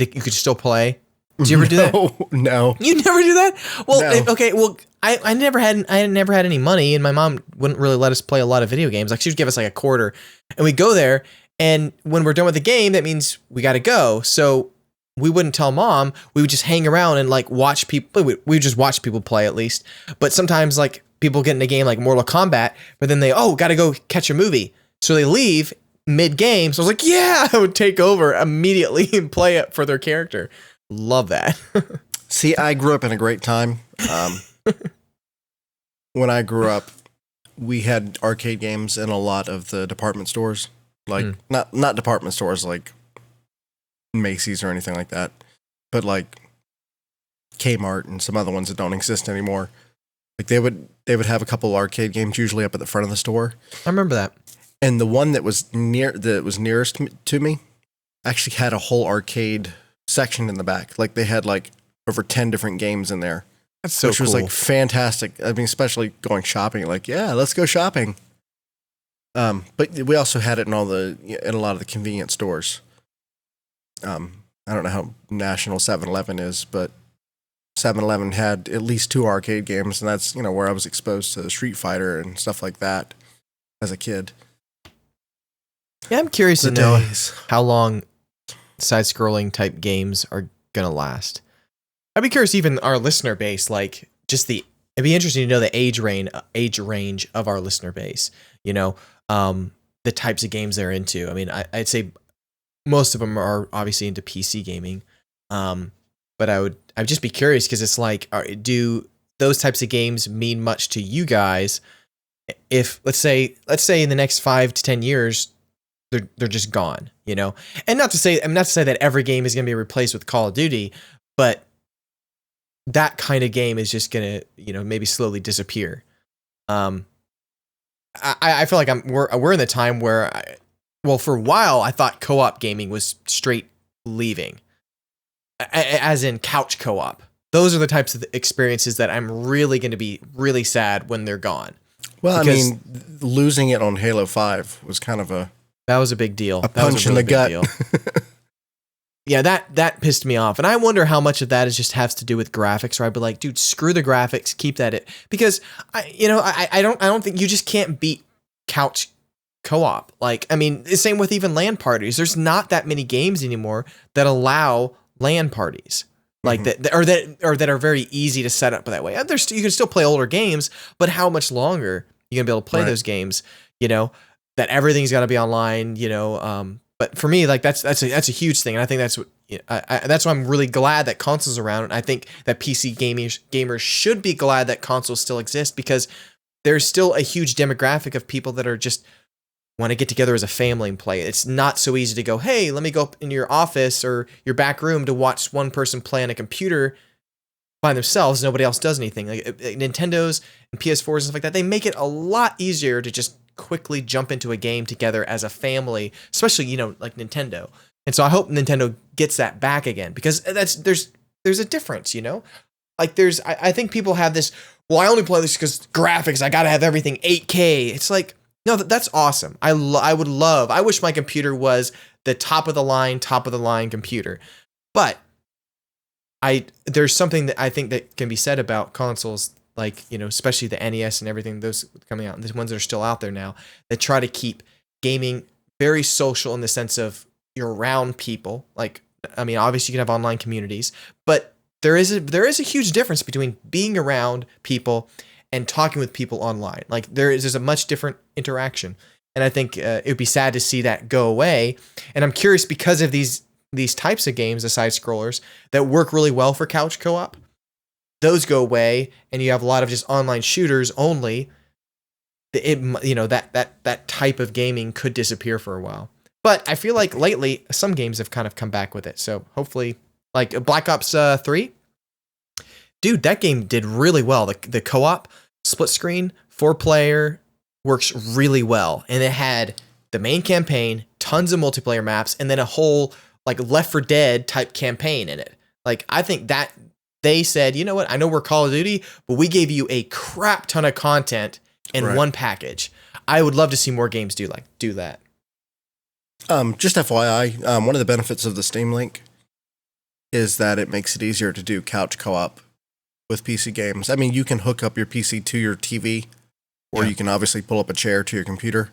[SPEAKER 2] could still play? Did you ever do that?
[SPEAKER 1] No.
[SPEAKER 2] You never do that? Well,
[SPEAKER 1] no.
[SPEAKER 2] Okay. Well, I never had any money, and my mom wouldn't really let us play a lot of video games. Like she would give us like a quarter, and we'd go there. And when we're done with the game, that means we got to go. So we wouldn't tell mom. We would just hang around and like watch people. We would just watch people play at least. But sometimes like people get in a game like Mortal Kombat, but then they got to go catch a movie. So they leave mid-game. So I was like, yeah, I would take over immediately and play it for their character. Love that.
[SPEAKER 1] See, I grew up in a great time. When I grew up, we had arcade games in a lot of the department stores. Like, not department stores like Macy's or anything like that, but like Kmart and some other ones that don't exist anymore. Like they would have a couple arcade games usually up at the front of the store.
[SPEAKER 2] I remember that.
[SPEAKER 1] And the one that was nearest to me actually had a whole arcade section in the back. Like they had like over 10 different games in there.
[SPEAKER 2] That's so cool.
[SPEAKER 1] Which was like fantastic. I mean, especially going shopping. Like, yeah, let's go shopping. But we also had it in a lot of the convenience stores. I don't know how national 7-Eleven is, but 7-Eleven had at least 2 arcade games, and that's where I was exposed to Street Fighter and stuff like that as a kid.
[SPEAKER 2] Yeah, I'm curious to know how long side-scrolling type games are gonna last. I'd be curious, even our listener base, like it'd be interesting to know the age range of our listener base. The types of games they're into. I mean, I'd say most of them are obviously into PC gaming, but I'd just be curious because it's like, do those types of games mean much to you guys? if let's say in the next 5 to 10 years they're just gone, you know. And not to say that every game is going to be replaced with Call of Duty, but that kind of game is just going to, you know, maybe slowly disappear. I feel like we're in the time where for a while I thought co-op gaming was straight leaving, as in couch co-op. Those are the types of experiences that I'm really going to be really sad when they're gone.
[SPEAKER 1] Well, I mean, losing it on Halo 5 was kind of
[SPEAKER 2] that was a big deal.
[SPEAKER 1] A punch in the gut.
[SPEAKER 2] Yeah, that pissed me off. And I wonder how much of that is just has to do with graphics, where I'd be like, dude, screw the graphics, keep that because I don't think you just can't beat couch co-op. Like, I mean, the same with even LAN parties. There's not that many games anymore that allow LAN parties. Like that are very easy to set up that way. You can still play older games, but how much longer you gonna be able to play those games? You know, that everything's got to be online. You know, but for me, like that's a huge thing, and I think that's why I'm really glad that consoles are around. And I think that PC gamers should be glad that consoles still exist, because there's still a huge demographic of people that are just want to get together as a family and play. It's not so easy to go, hey, let me go up in your office or your back room to watch one person play on a computer by themselves. Nobody else does anything. Like Nintendos and PS4s and stuff like that, they make it a lot easier to just quickly jump into a game together as a family, especially, you know, like Nintendo. And so I hope Nintendo gets that back again, because there's a difference, you know? Like I think people have this, well, I only play this because graphics, I got to have everything 8K. It's like, no, that's awesome. I wish my computer was the top of the line computer. But there's something that I think that can be said about consoles, like, you know, especially the NES and everything, those coming out, and the ones that are still out there now, that try to keep gaming very social in the sense of you're around people. Like, I mean, obviously you can have online communities, but there is a huge difference between being around people and talking with people online. Like there's a much different interaction. And I think it would be sad to see that go away. And I'm curious, because of these types of games, the side scrollers that work really well for couch co-op, those go away, and you have a lot of just online shooters only. That type of gaming could disappear for a while. But I feel like lately some games have kind of come back with it. So hopefully, like Black Ops 3, dude, that game did really well. The co-op split screen 4-player works really well, and it had the main campaign, tons of multiplayer maps, and then a whole like Left 4 Dead type campaign in it. Like, I think that they said, you know what, I know we're Call of Duty, but we gave you a crap ton of content in one package. I would love to see more games do that.
[SPEAKER 1] Just FYI, one of the benefits of the Steam Link is that it makes it easier to do couch co-op with PC games. I mean, you can hook up your PC to your TV, or you can obviously pull up a chair to your computer.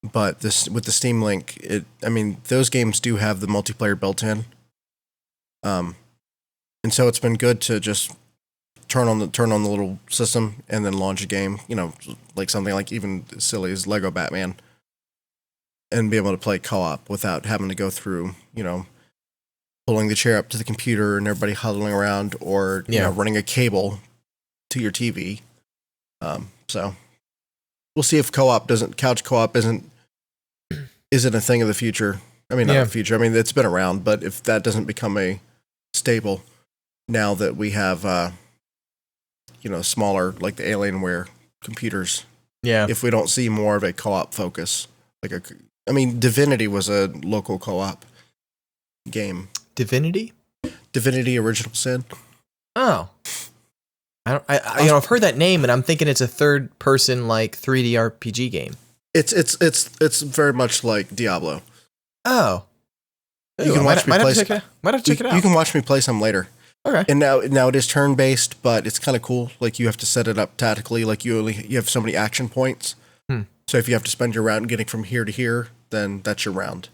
[SPEAKER 1] But with the Steam Link, those games do have the multiplayer built in. And so it's been good to just turn on the little system and then launch a game, you know, like something like even as silly as Lego Batman, and be able to play co-op without having to go through, you know, pulling the chair up to the computer and everybody huddling around, or you know, running a cable to your TV. So we'll see if couch co-op isn't a thing of the future. I mean, not the future. I mean, it's been around, but if that doesn't become a staple now that we have, you know, smaller, like the Alienware computers. Yeah. If we don't see more of a co-op focus, Divinity was a local co-op game.
[SPEAKER 2] Divinity
[SPEAKER 1] Original Sin.
[SPEAKER 2] Oh, I've heard that name, and I'm thinking it's a third person like 3D RPG game.
[SPEAKER 1] It's very much like Diablo.
[SPEAKER 2] Oh,
[SPEAKER 1] you can watch me play.
[SPEAKER 2] Might have to check it out.
[SPEAKER 1] You can watch me play some later.
[SPEAKER 2] Okay.
[SPEAKER 1] And now it is turn based, but it's kind of cool. Like, you have to set it up tactically. Like, you have so many action points. So if you have to spend your round getting from here to here, then that's your round.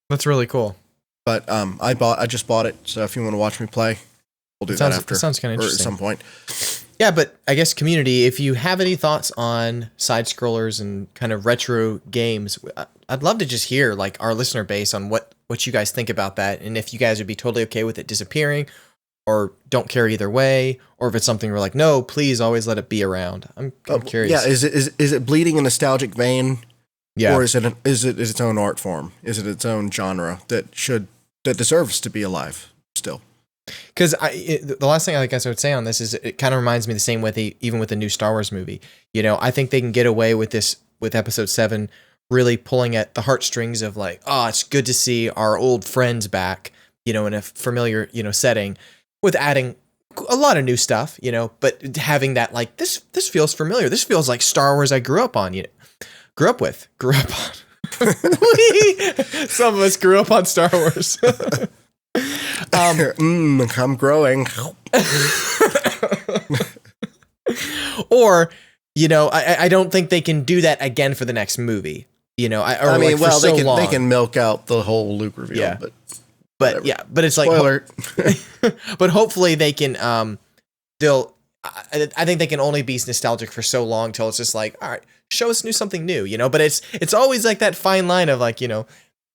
[SPEAKER 2] That's really cool.
[SPEAKER 1] But I just bought it, so if you want to watch me play, we'll do that after.
[SPEAKER 2] That sounds kind of interesting.
[SPEAKER 1] Or at some point.
[SPEAKER 2] Yeah, but I guess community, if you have any thoughts on side scrollers and kind of retro games, I'd love to just hear like our listener base on what you guys think about that, and if you guys would be totally okay with it disappearing, or don't care either way, or if it's something we're like, no, please always let it be around. I'm curious.
[SPEAKER 1] Yeah, is it bleeding a nostalgic vein?
[SPEAKER 2] Yeah.
[SPEAKER 1] Or is it its own art form? Is it its own genre that deserves to be alive still?
[SPEAKER 2] Because the last thing I guess I would say on this is it kind of reminds me the same with even with the new Star Wars movie. You know, I think they can get away with this with Episode 7, really pulling at the heartstrings of like, oh, it's good to see our old friends back, you know, in a familiar, you know, setting, with adding a lot of new stuff, you know, but having that like this feels familiar. This feels like Star Wars I grew up on, you know, grew up on. Some of us grew up on Star Wars.
[SPEAKER 1] I'm growing.
[SPEAKER 2] Or, you know, I don't think they can do that again for the next movie. You know,
[SPEAKER 1] they can milk out the whole Luke reveal,
[SPEAKER 2] yeah.
[SPEAKER 1] But
[SPEAKER 2] but it's like,
[SPEAKER 1] spoiler.
[SPEAKER 2] But hopefully they can, I think they can only be nostalgic for so long till it's just like, all right, show us something new, you know, but it's always like that fine line of like, you know,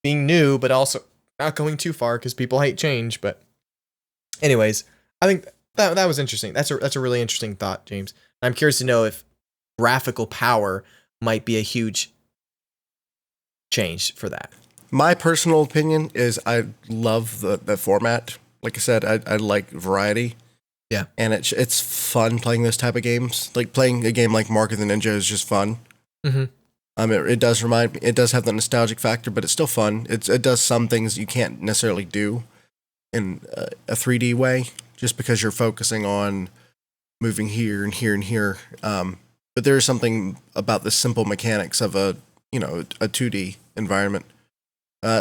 [SPEAKER 2] being new, but also not going too far because people hate change. But anyways, I think that was interesting. That's a really interesting thought, James. I'm curious to know if graphical power might be a huge change for that.
[SPEAKER 1] My personal opinion is I love the format. Like I said, I like variety.
[SPEAKER 2] Yeah.
[SPEAKER 1] And it's fun playing those type of games. Like playing a game like Mark of the Ninja is just fun.
[SPEAKER 2] Mm-hmm.
[SPEAKER 1] It does remind me, it does have the nostalgic factor, but it's still fun. It does some things you can't necessarily do in a 3D way, just because you're focusing on moving here and here and here. But there is something about the simple mechanics of a 2D environment.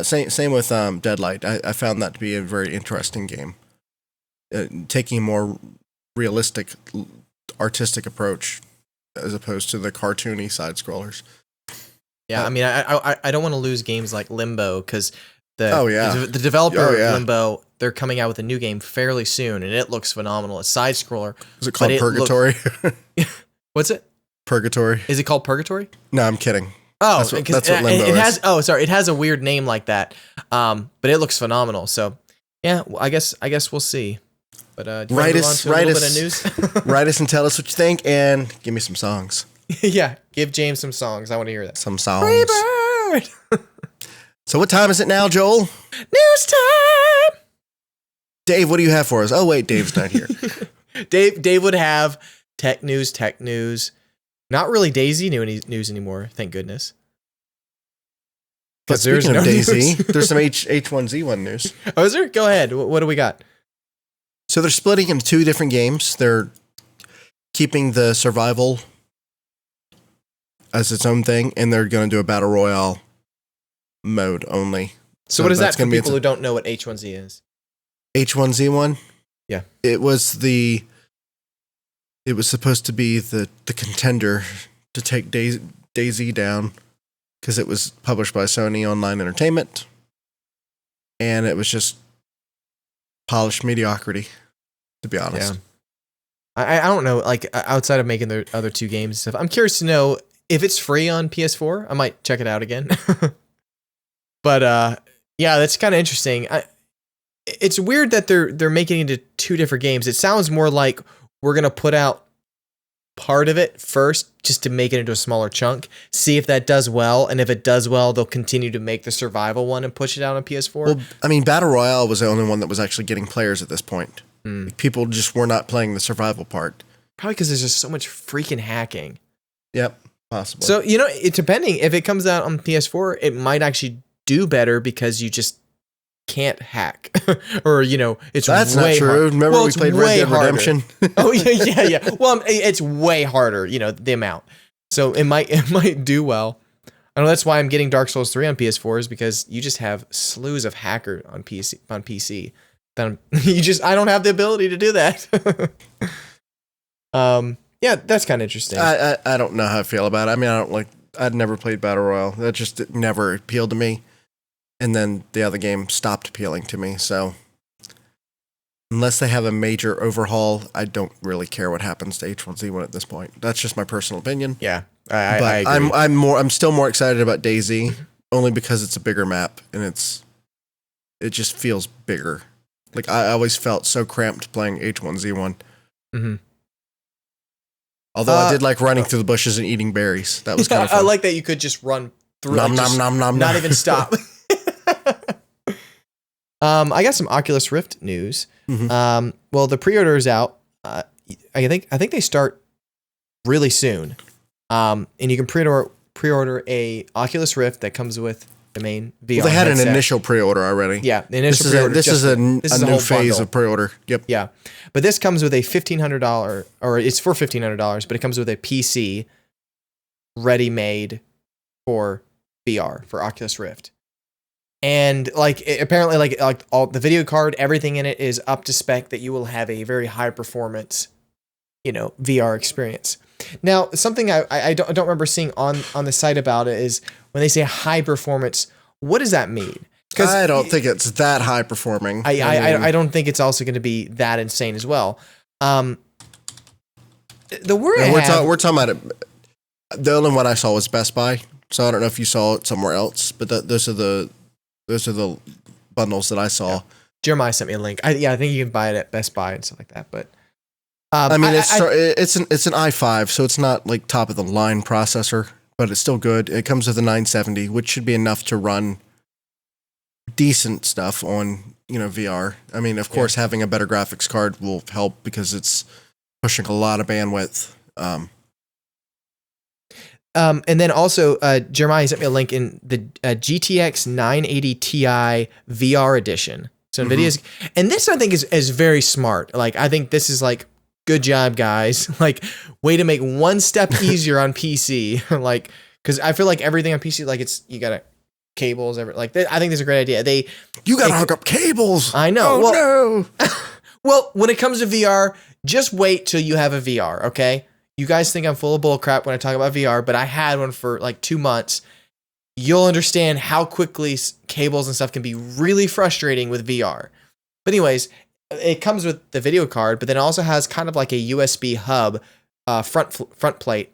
[SPEAKER 1] Same with Deadlight. I found that to be a very interesting game. Taking a more realistic, artistic approach as opposed to the cartoony side scrollers.
[SPEAKER 2] Yeah, I mean, I don't want to lose games like Limbo because the developer of Limbo, they're coming out with a new game fairly soon, and it looks phenomenal. It's side scroller.
[SPEAKER 1] Is it called Purgatory?
[SPEAKER 2] What's it?
[SPEAKER 1] Purgatory.
[SPEAKER 2] Is it called Purgatory?
[SPEAKER 1] No, I'm kidding.
[SPEAKER 2] Oh,
[SPEAKER 1] that's what Limbo is.
[SPEAKER 2] It has a weird name like that. But it looks phenomenal. So yeah, I guess we'll see. But
[SPEAKER 1] write us
[SPEAKER 2] bit of news?
[SPEAKER 1] Write us and tell us what you think, and give me some songs.
[SPEAKER 2] Yeah, give James some songs. I want to hear that.
[SPEAKER 1] Some songs. So what time is it now, Joel?
[SPEAKER 2] News time.
[SPEAKER 1] Dave, what do you have for us? Oh wait, Dave's not here.
[SPEAKER 2] Dave would have tech news. Not really Daisy news anymore, thank goodness.
[SPEAKER 1] But speaking of Daisy, there's some H1Z1 news.
[SPEAKER 2] Oh, is there? Go ahead. What do we got?
[SPEAKER 1] So they're splitting into two different games. They're keeping the survival as its own thing, and they're going to do a battle royale mode only.
[SPEAKER 2] So what is that for people who don't know what H1Z is?
[SPEAKER 1] H1Z1?
[SPEAKER 2] Yeah.
[SPEAKER 1] It was supposed to be the contender to take Daisy down because it was published by Sony Online Entertainment, and it was just polished mediocrity, to be honest.
[SPEAKER 2] Yeah. I don't know, like outside of making the other two games and stuff, I'm curious to know if it's free on PS4. I might check it out again. But yeah, that's kind of interesting. It's weird that they're making it into two different games. It sounds more like we're going to put out part of it first just to make it into a smaller chunk, see if that does well, and if it does well, they'll continue to make the survival one and push it out on PS4.
[SPEAKER 1] Well, I mean, Battle Royale was the only one that was actually getting players at this point. People just were not playing the survival part.
[SPEAKER 2] Probably because there's just so much freaking hacking.
[SPEAKER 1] Yep, possibly.
[SPEAKER 2] So, you know, depending, if it comes out on PS4, it might actually do better because you just can't hack. Or, you know,
[SPEAKER 1] that's not true.
[SPEAKER 2] Hard.
[SPEAKER 1] Remember we played Red Dead Redemption?
[SPEAKER 2] Oh, yeah. Well, it's way harder, you know, the amount. So it might do well. I know that's why I'm getting Dark Souls 3 on PS4 is because you just have slews of hacker on PC. I don't have the ability to do that. Yeah, that's kind of interesting.
[SPEAKER 1] I don't know how I feel about it. I mean, I'd never played Battle Royale. That just never appealed to me. And then the other game stopped appealing to me. So unless they have a major overhaul, I don't really care what happens to H1Z1 at this point. That's just my personal opinion.
[SPEAKER 2] Yeah, I agree.
[SPEAKER 1] I'm still more excited about Daisy only because it's a bigger map and it just feels bigger. Like I always felt so cramped playing H1Z1.
[SPEAKER 2] Mm-hmm.
[SPEAKER 1] Although I did like running through the bushes and eating berries. That was kind of fun.
[SPEAKER 2] I like that you could just run through,
[SPEAKER 1] nom, nom, nom, nom,
[SPEAKER 2] not
[SPEAKER 1] nom.
[SPEAKER 2] even stop. I got some Oculus Rift news.
[SPEAKER 1] Mm-hmm.
[SPEAKER 2] Well, the pre-order is out. I think they start really soon. And you can pre-order a Oculus Rift that comes with the main VR.
[SPEAKER 1] Well, they had
[SPEAKER 2] headset.
[SPEAKER 1] an initial pre-order already.
[SPEAKER 2] Yeah, the initial pre-order.
[SPEAKER 1] This is a new
[SPEAKER 2] whole
[SPEAKER 1] phase
[SPEAKER 2] bundle.
[SPEAKER 1] of pre-order. Yep.
[SPEAKER 2] Yeah, but this comes with a $1,500, or it's for $1,500, but it comes with a PC ready-made for VR for Oculus Rift. And apparently all the video card, everything in it is up to spec that you will have a very high performance, VR experience. Now, something I don't remember seeing on the site about it is when they say high performance, what does that mean? Because
[SPEAKER 1] I don't think it's that high performing.
[SPEAKER 2] I don't think it's also going to be that insane as well. The word
[SPEAKER 1] we're talking about it. The only one I saw was Best Buy, so I don't know if you saw it somewhere else. But those are the bundles that I saw.
[SPEAKER 2] Yeah. Jeremiah sent me a link. I think you can buy it at Best Buy and stuff like that. But
[SPEAKER 1] I mean, it's an i5, so it's not like top of the line processor, but it's still good. It comes with a 970, which should be enough to run decent stuff on VR. I mean, of course, having a better graphics card will help because it's pushing a lot of bandwidth.
[SPEAKER 2] And then also, Jeremiah sent me a link in the GTX 980 Ti VR edition. So NVIDIA's, and this I think is very smart. Like, I think this is like, good job, guys. Like, way to make one step easier on PC. Like, because I feel like everything on PC, like you gotta cables, I think this is a great idea.
[SPEAKER 1] You gotta hook up cables.
[SPEAKER 2] I know.
[SPEAKER 1] Oh, no.
[SPEAKER 2] Well, when it comes to VR, just wait till you have a VR, okay? You guys think I'm full of bull crap when I talk about VR, but I had one for like 2 months. You'll understand how quickly cables and stuff can be really frustrating with VR. But anyways, it comes with the video card, but then it also has kind of like a USB hub front plate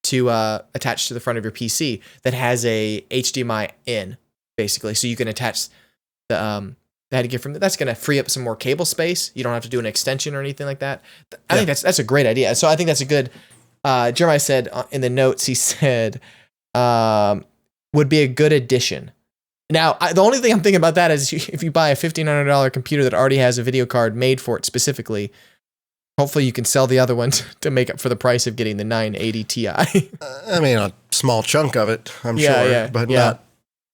[SPEAKER 2] to attach to the front of your PC that has a HDMI in, basically. So you can attach the headgear from that's going to free up some more cable space. You don't have to do an extension or anything like that. I think that's a great idea. So I think that's a good. Jeremiah said in the notes, he said would be a good addition. Now, the only thing I'm thinking about that is if you buy a $1,500 computer that already has a video card made for it specifically, hopefully you can sell the other one to make up for the price of getting the 980 Ti.
[SPEAKER 1] I mean, a small chunk of it, I'm sure, but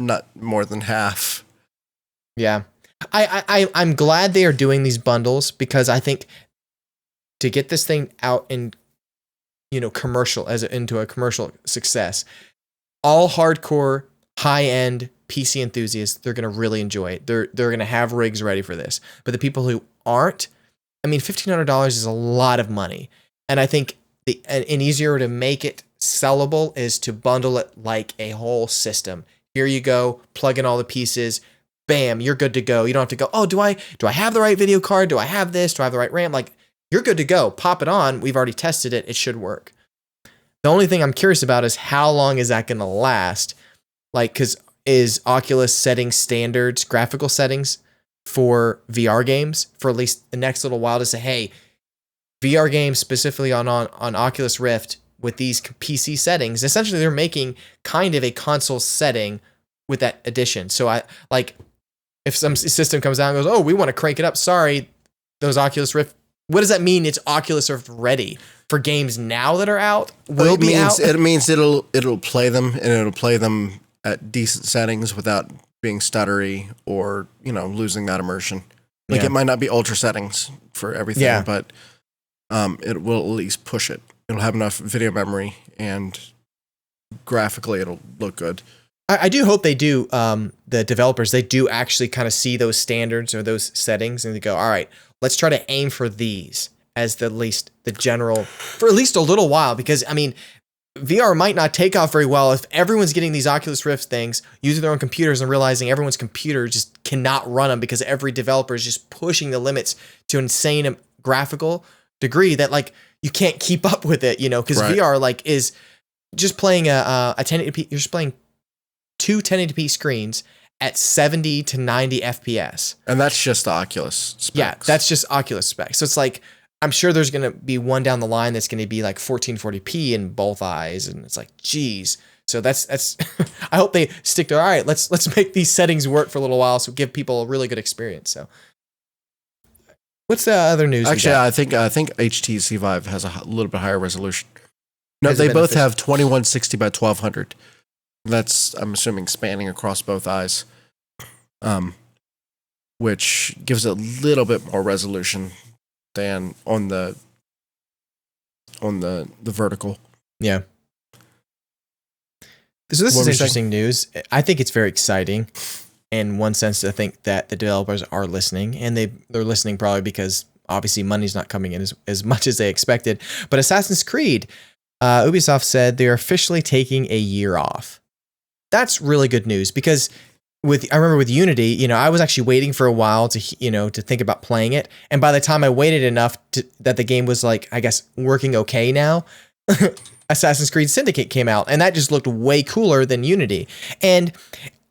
[SPEAKER 1] not more than half.
[SPEAKER 2] Yeah. I'm glad they are doing these bundles because I think to get this thing out in, commercial into a commercial success, all hardcore high-end PC enthusiasts, they're going to really enjoy it. They're going to have rigs ready for this. But the people who aren't, I mean, $1,500 is a lot of money. And I think an easier way to make it sellable is to bundle it like a whole system. Here you go, plug in all the pieces, bam, you're good to go. You don't have to go, oh, do I have the right video card? Do I have this? Do I have the right RAM? Like, you're good to go. Pop it on. We've already tested it. It should work. The only thing I'm curious about is how long is that going to last? Like, because is Oculus setting standards, graphical settings for VR games for at least the next little while to say, hey, VR games specifically on Oculus Rift with these PC settings, essentially they're making kind of a console setting with that addition. So if some system comes out and goes, oh, we want to crank it up. Sorry, those Oculus Rift. What does that mean? It's Oculus Rift ready for games now that are out?
[SPEAKER 1] It means it'll play them and it'll play them at decent settings without being stuttery or, losing that immersion. Like it might not be ultra settings for everything, but it will at least push it. It'll have enough video memory and graphically it'll look good.
[SPEAKER 2] I do hope they do, the developers, they do actually kind of see those standards or those settings and they go, all right, let's try to aim for these as the general, for at least a little while. Because, I mean, VR might not take off very well if everyone's getting these Oculus Rift things, using their own computers and realizing everyone's computer just cannot run them because every developer is just pushing the limits to insane graphical degree that you can't keep up with it, because VR is just playing a 1080p, you're just playing two 1080p screens at 70 to 90 FPS.
[SPEAKER 1] And that's just the Oculus specs.
[SPEAKER 2] Yeah, that's just Oculus specs. So it's like, I'm sure there's going to be one down the line that's going to be like 1440p in both eyes. And it's like, geez. So that's I hope they stick to, all right, let's make these settings work for a little while. So give people a really good experience. So what's the other news?
[SPEAKER 1] Actually, I think HTC Vive has a little bit higher resolution. No, they both have 2160 by 1200. That's, I'm assuming, spanning across both eyes, which gives a little bit more resolution than on the vertical.
[SPEAKER 2] Yeah. So this is interesting news. I think it's very exciting. In one sense, I think that the developers are listening, and they're listening probably because obviously money's not coming in as much as they expected. But Assassin's Creed, Ubisoft said they're officially taking a year off. That's really good news because I remember with Unity, I was actually waiting for a while to think about playing it. And by the time I waited enough that the game was like, I guess, working okay now, Assassin's Creed Syndicate came out, and that just looked way cooler than Unity. And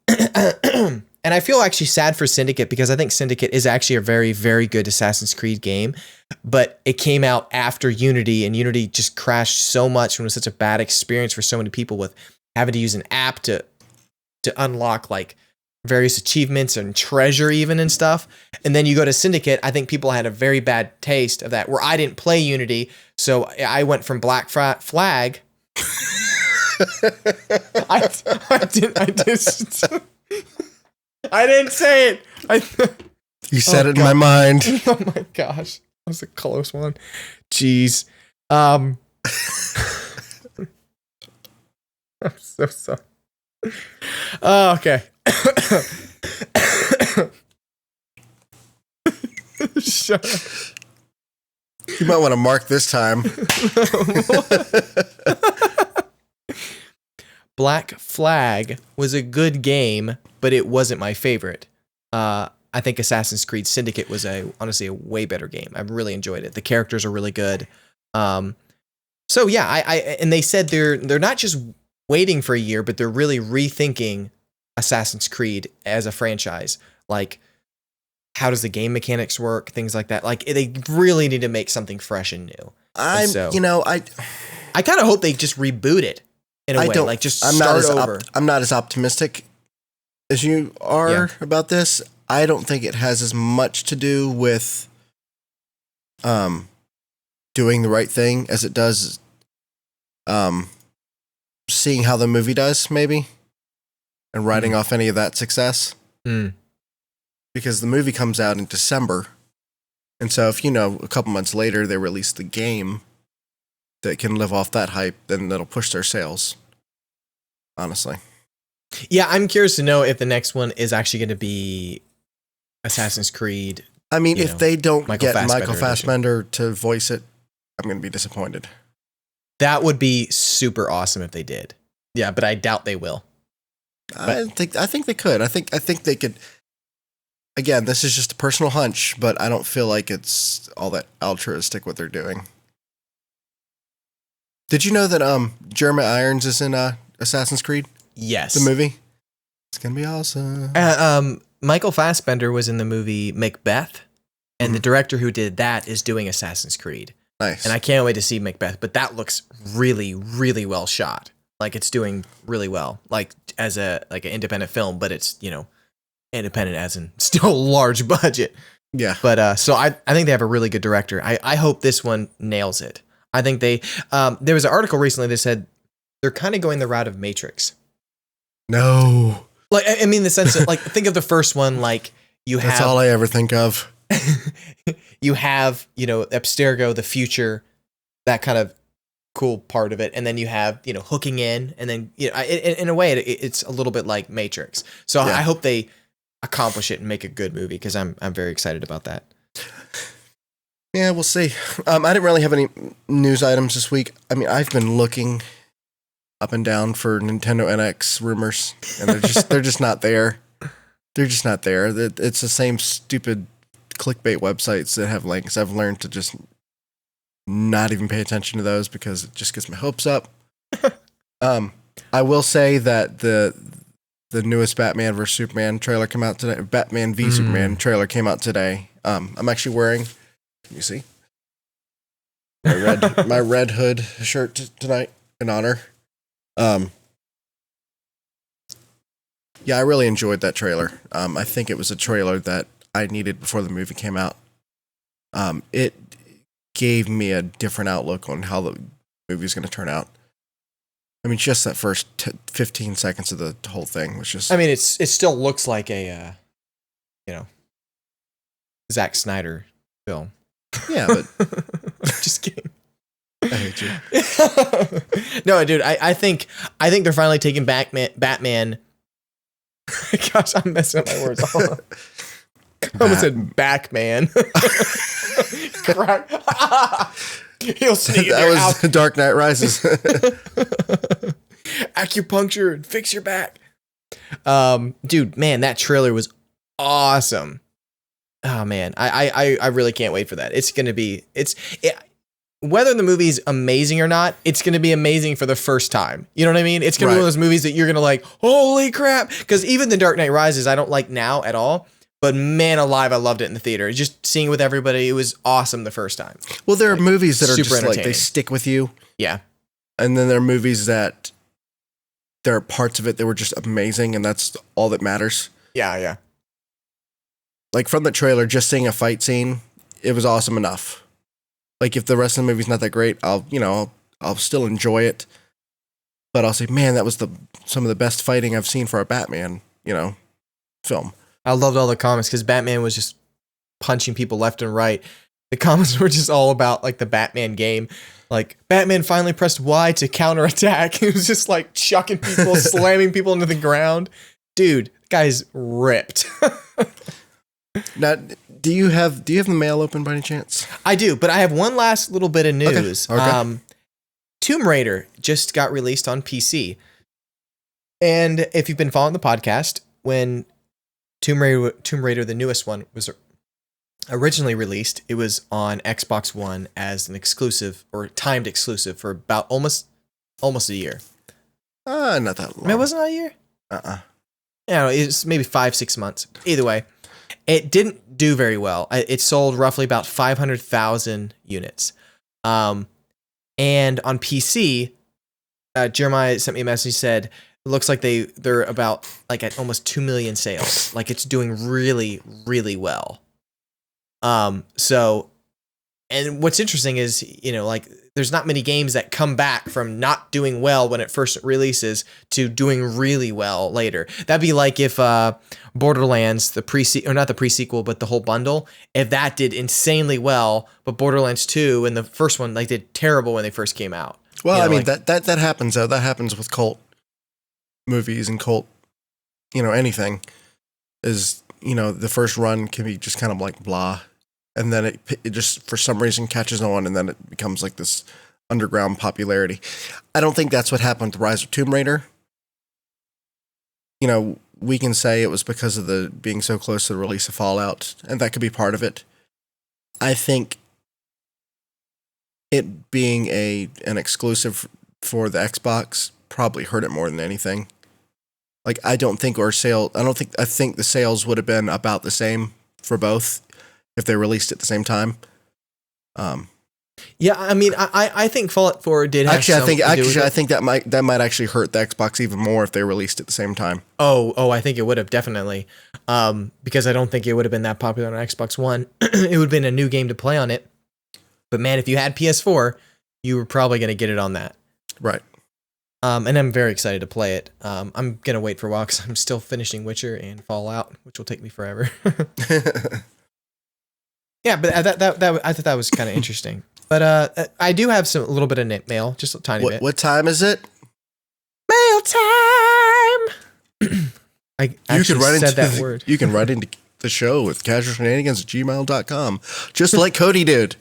[SPEAKER 2] and I feel actually sad for Syndicate because I think Syndicate is actually a very, very good Assassin's Creed game, but it came out after Unity, and Unity just crashed so much and was such a bad experience for so many people with having to use an app to unlock like various achievements and treasure even and stuff. And then you go to Syndicate, I think people had a very bad taste of that, where I didn't play Unity, so I went from Black Flag. I didn't say it.
[SPEAKER 1] You said it in my mind.
[SPEAKER 2] Oh my gosh, that was a close one. Jeez. I'm so sorry. Oh, okay. Shut up.
[SPEAKER 1] You might want to mark this time.
[SPEAKER 2] Black Flag was a good game, but it wasn't my favorite. I think Assassin's Creed Syndicate was honestly a way better game. I really enjoyed it. The characters are really good. So yeah, I and they said they're not just waiting for a year, but they're really rethinking Assassin's Creed as a franchise. Like, how does the game mechanics work? Things like that. Like, they really need to make something fresh and new.
[SPEAKER 1] I
[SPEAKER 2] kind of hope they just reboot it in a way. Like, just start over.
[SPEAKER 1] I'm not as optimistic as you are about this. I don't think it has as much to do with doing the right thing as it does seeing how the movie does, maybe, and writing off any of that success. Because the movie comes out in December, and so if a couple months later they release the game that can live off that hype, then that'll push their sales, honestly.
[SPEAKER 2] Yeah, I'm curious to know if the next one is actually going to be Assassin's Creed.
[SPEAKER 1] I mean, if they don't get
[SPEAKER 2] Fassbender
[SPEAKER 1] Michael Fassbender to voice it, I'm going to be disappointed.
[SPEAKER 2] That would be super awesome if they did. Yeah, but I doubt they will.
[SPEAKER 1] I think they could. I think they could. Again, this is just a personal hunch, but I don't feel like it's all that altruistic what they're doing. Did you know that Jeremy Irons is in Assassin's Creed?
[SPEAKER 2] Yes.
[SPEAKER 1] The movie? It's going to be awesome.
[SPEAKER 2] Michael Fassbender was in the movie Macbeth, and the director who did that is doing Assassin's Creed.
[SPEAKER 1] Nice.
[SPEAKER 2] And I can't wait to see Macbeth, but that looks really, really well shot. Like, it's doing really well, like as an independent film, but it's, independent as in still large budget.
[SPEAKER 1] Yeah.
[SPEAKER 2] But so I think they have a really good director. I hope this one nails it. I think there was an article recently that said they're kind of going the route of Matrix.
[SPEAKER 1] No.
[SPEAKER 2] Like, I mean, the sense of, like, think of the first one, like,
[SPEAKER 1] That's all I ever think of.
[SPEAKER 2] You have, Abstergo, the future, that kind of cool part of it. And then you have, hooking in, and then, in a way, it's a little bit like Matrix. So I hope they accomplish it and make a good movie, because I'm very excited about that.
[SPEAKER 1] Yeah, we'll see. I didn't really have any news items this week. I mean, I've been looking up and down for Nintendo NX rumors, and they're just not there. They're just not there. It's the same stupid clickbait websites that have links. I've learned to just not even pay attention to those because it just gets my hopes up. I will say that the newest Batman vs Superman trailer came out today. Batman v Superman trailer came out today. I'm actually wearing. Can you see my red hood shirt tonight in honor? Yeah, I really enjoyed that trailer. I think it was a trailer that I needed before the movie came out. It gave me a different outlook on how the movie's going to turn out. I mean, just that first 15 seconds of the whole thing was just...
[SPEAKER 2] I mean, it still looks like a, Zack Snyder film.
[SPEAKER 1] Yeah, but...
[SPEAKER 2] Just kidding.
[SPEAKER 1] I hate you.
[SPEAKER 2] No, dude, I think they're finally taking Batman. Gosh, I'm messing up my words. I almost said Batman. He'll sneak in
[SPEAKER 1] that
[SPEAKER 2] your
[SPEAKER 1] was
[SPEAKER 2] house.
[SPEAKER 1] Dark Knight Rises.
[SPEAKER 2] Acupuncture and fix your back. Dude, man, that trailer was awesome. Oh man, I really can't wait for that. It's gonna be whether the movie's amazing or not, it's gonna be amazing for the first time. You know what I mean? It's gonna be one of those movies that you're gonna like, holy crap! Because even The Dark Knight Rises, I don't like now at all. But man alive, I loved it in the theater. Just seeing it with everybody, it was awesome the first time.
[SPEAKER 1] Well, there are movies that are
[SPEAKER 2] super
[SPEAKER 1] just like, they stick with you.
[SPEAKER 2] Yeah.
[SPEAKER 1] And then there are movies that there are parts of it that were just amazing, and that's all that matters.
[SPEAKER 2] Yeah.
[SPEAKER 1] Like from the trailer, just seeing a fight scene, it was awesome enough. Like if the rest of the movie's not that great, I'll still enjoy it. But I'll say, man, that was some of the best fighting I've seen for a Batman, film.
[SPEAKER 2] I loved all the comments because Batman was just punching people left and right. The comments were just all about like the Batman game. Like Batman finally pressed Y to counterattack. He was just like chucking people, slamming people into the ground. Dude, the guy's ripped.
[SPEAKER 1] Now, do you have the mail open by any chance?
[SPEAKER 2] I do, but I have one last little bit of news.
[SPEAKER 1] Okay.
[SPEAKER 2] Tomb Raider just got released on PC. And if you've been following the podcast, when Tomb Raider, the newest one, was originally released, it was on Xbox One as an exclusive or timed exclusive for about almost a year.
[SPEAKER 1] Not that long.
[SPEAKER 2] I mean, it wasn't a year? Yeah, it's maybe 5-6 months. Either way, it didn't do very well. It sold roughly about 500,000 units. And on PC, Jeremiah sent me a message, said, it looks like they're about like at almost 2 million sales. Like it's doing really, really well. So, and what's interesting is, like there's not many games that come back from not doing well when it first releases to doing really well later. That'd be like if Borderlands, not the pre-sequel, but the whole bundle, if that did insanely well, but Borderlands 2 and the first one like did terrible when they first came out.
[SPEAKER 1] Well, I mean, that happens though. That happens with cult movies and cult, anything is, the first run can be just kind of like blah. And then it just, for some reason, catches on, and then it becomes like this underground popularity. I don't think that's what happened with Rise of Tomb Raider. We can say it was because of the being so close to the release of Fallout, and that could be part of it. I think it being an exclusive for the Xbox probably hurt it more than anything. Like, I think the sales would have been about the same for both if they released it at the same time.
[SPEAKER 2] Yeah, I mean, I think Fallout 4 did have
[SPEAKER 1] I think that might actually hurt the Xbox even more if they released it at the same time.
[SPEAKER 2] Oh, I think it would have definitely. Because I don't think it would have been that popular on Xbox One. It would have been a new game to play on it. But man, if you had PS4, you were probably going to get it on that.
[SPEAKER 1] Right.
[SPEAKER 2] And I'm very excited to play it. I'm going to wait for a while because I'm still finishing Witcher and Fallout, which will take me forever. Yeah, but I thought that was kind of interesting. But I do have a little bit of mail, just a tiny bit.
[SPEAKER 1] What time is it?
[SPEAKER 2] Mail time! I actually said that word.
[SPEAKER 1] You can write into the show with casualshenanigans@gmail.com, just like Cody did.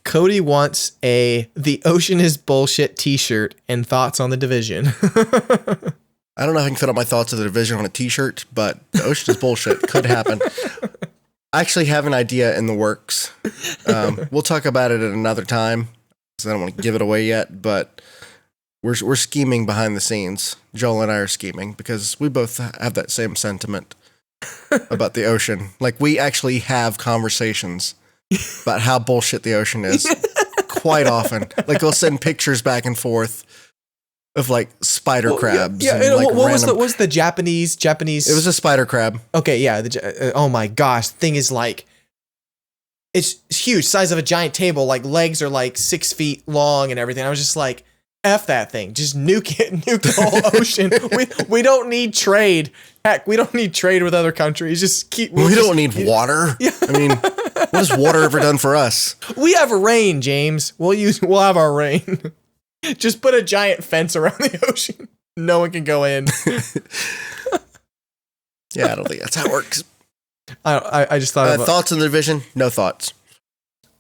[SPEAKER 2] Cody wants The Ocean is Bullshit t-shirt and thoughts on The Division.
[SPEAKER 1] I don't know if I can fit all my thoughts of The Division on a t-shirt, but The Ocean is Bullshit could happen. I actually have an idea in the works. We'll talk about it at another time, because I don't want to give it away yet, but we're scheming behind the scenes. Joel and I are scheming because we both have that same sentiment about the ocean. Like, we actually have conversations about how bullshit the ocean is quite often. Like, we'll send pictures back and forth of like spider crabs.
[SPEAKER 2] Yeah.
[SPEAKER 1] And, like,
[SPEAKER 2] what was the Japanese?
[SPEAKER 1] It was a spider crab.
[SPEAKER 2] Okay, yeah. Oh my gosh, thing is like, it's huge, size of a giant table. Like, legs are like 6 feet long and everything. I was just like, F that thing. Just nuke it, nuke the whole ocean. We don't need trade. Heck, we don't need trade with other countries. Just keep.
[SPEAKER 1] We don't need water. Yeah. I mean, what has water ever done for us?
[SPEAKER 2] We have rain, James. We'll have our rain. Just put a giant fence around the ocean. No one can go in.
[SPEAKER 1] Yeah, I don't think that's how it works.
[SPEAKER 2] I just thought
[SPEAKER 1] thoughts on the Division? No thoughts.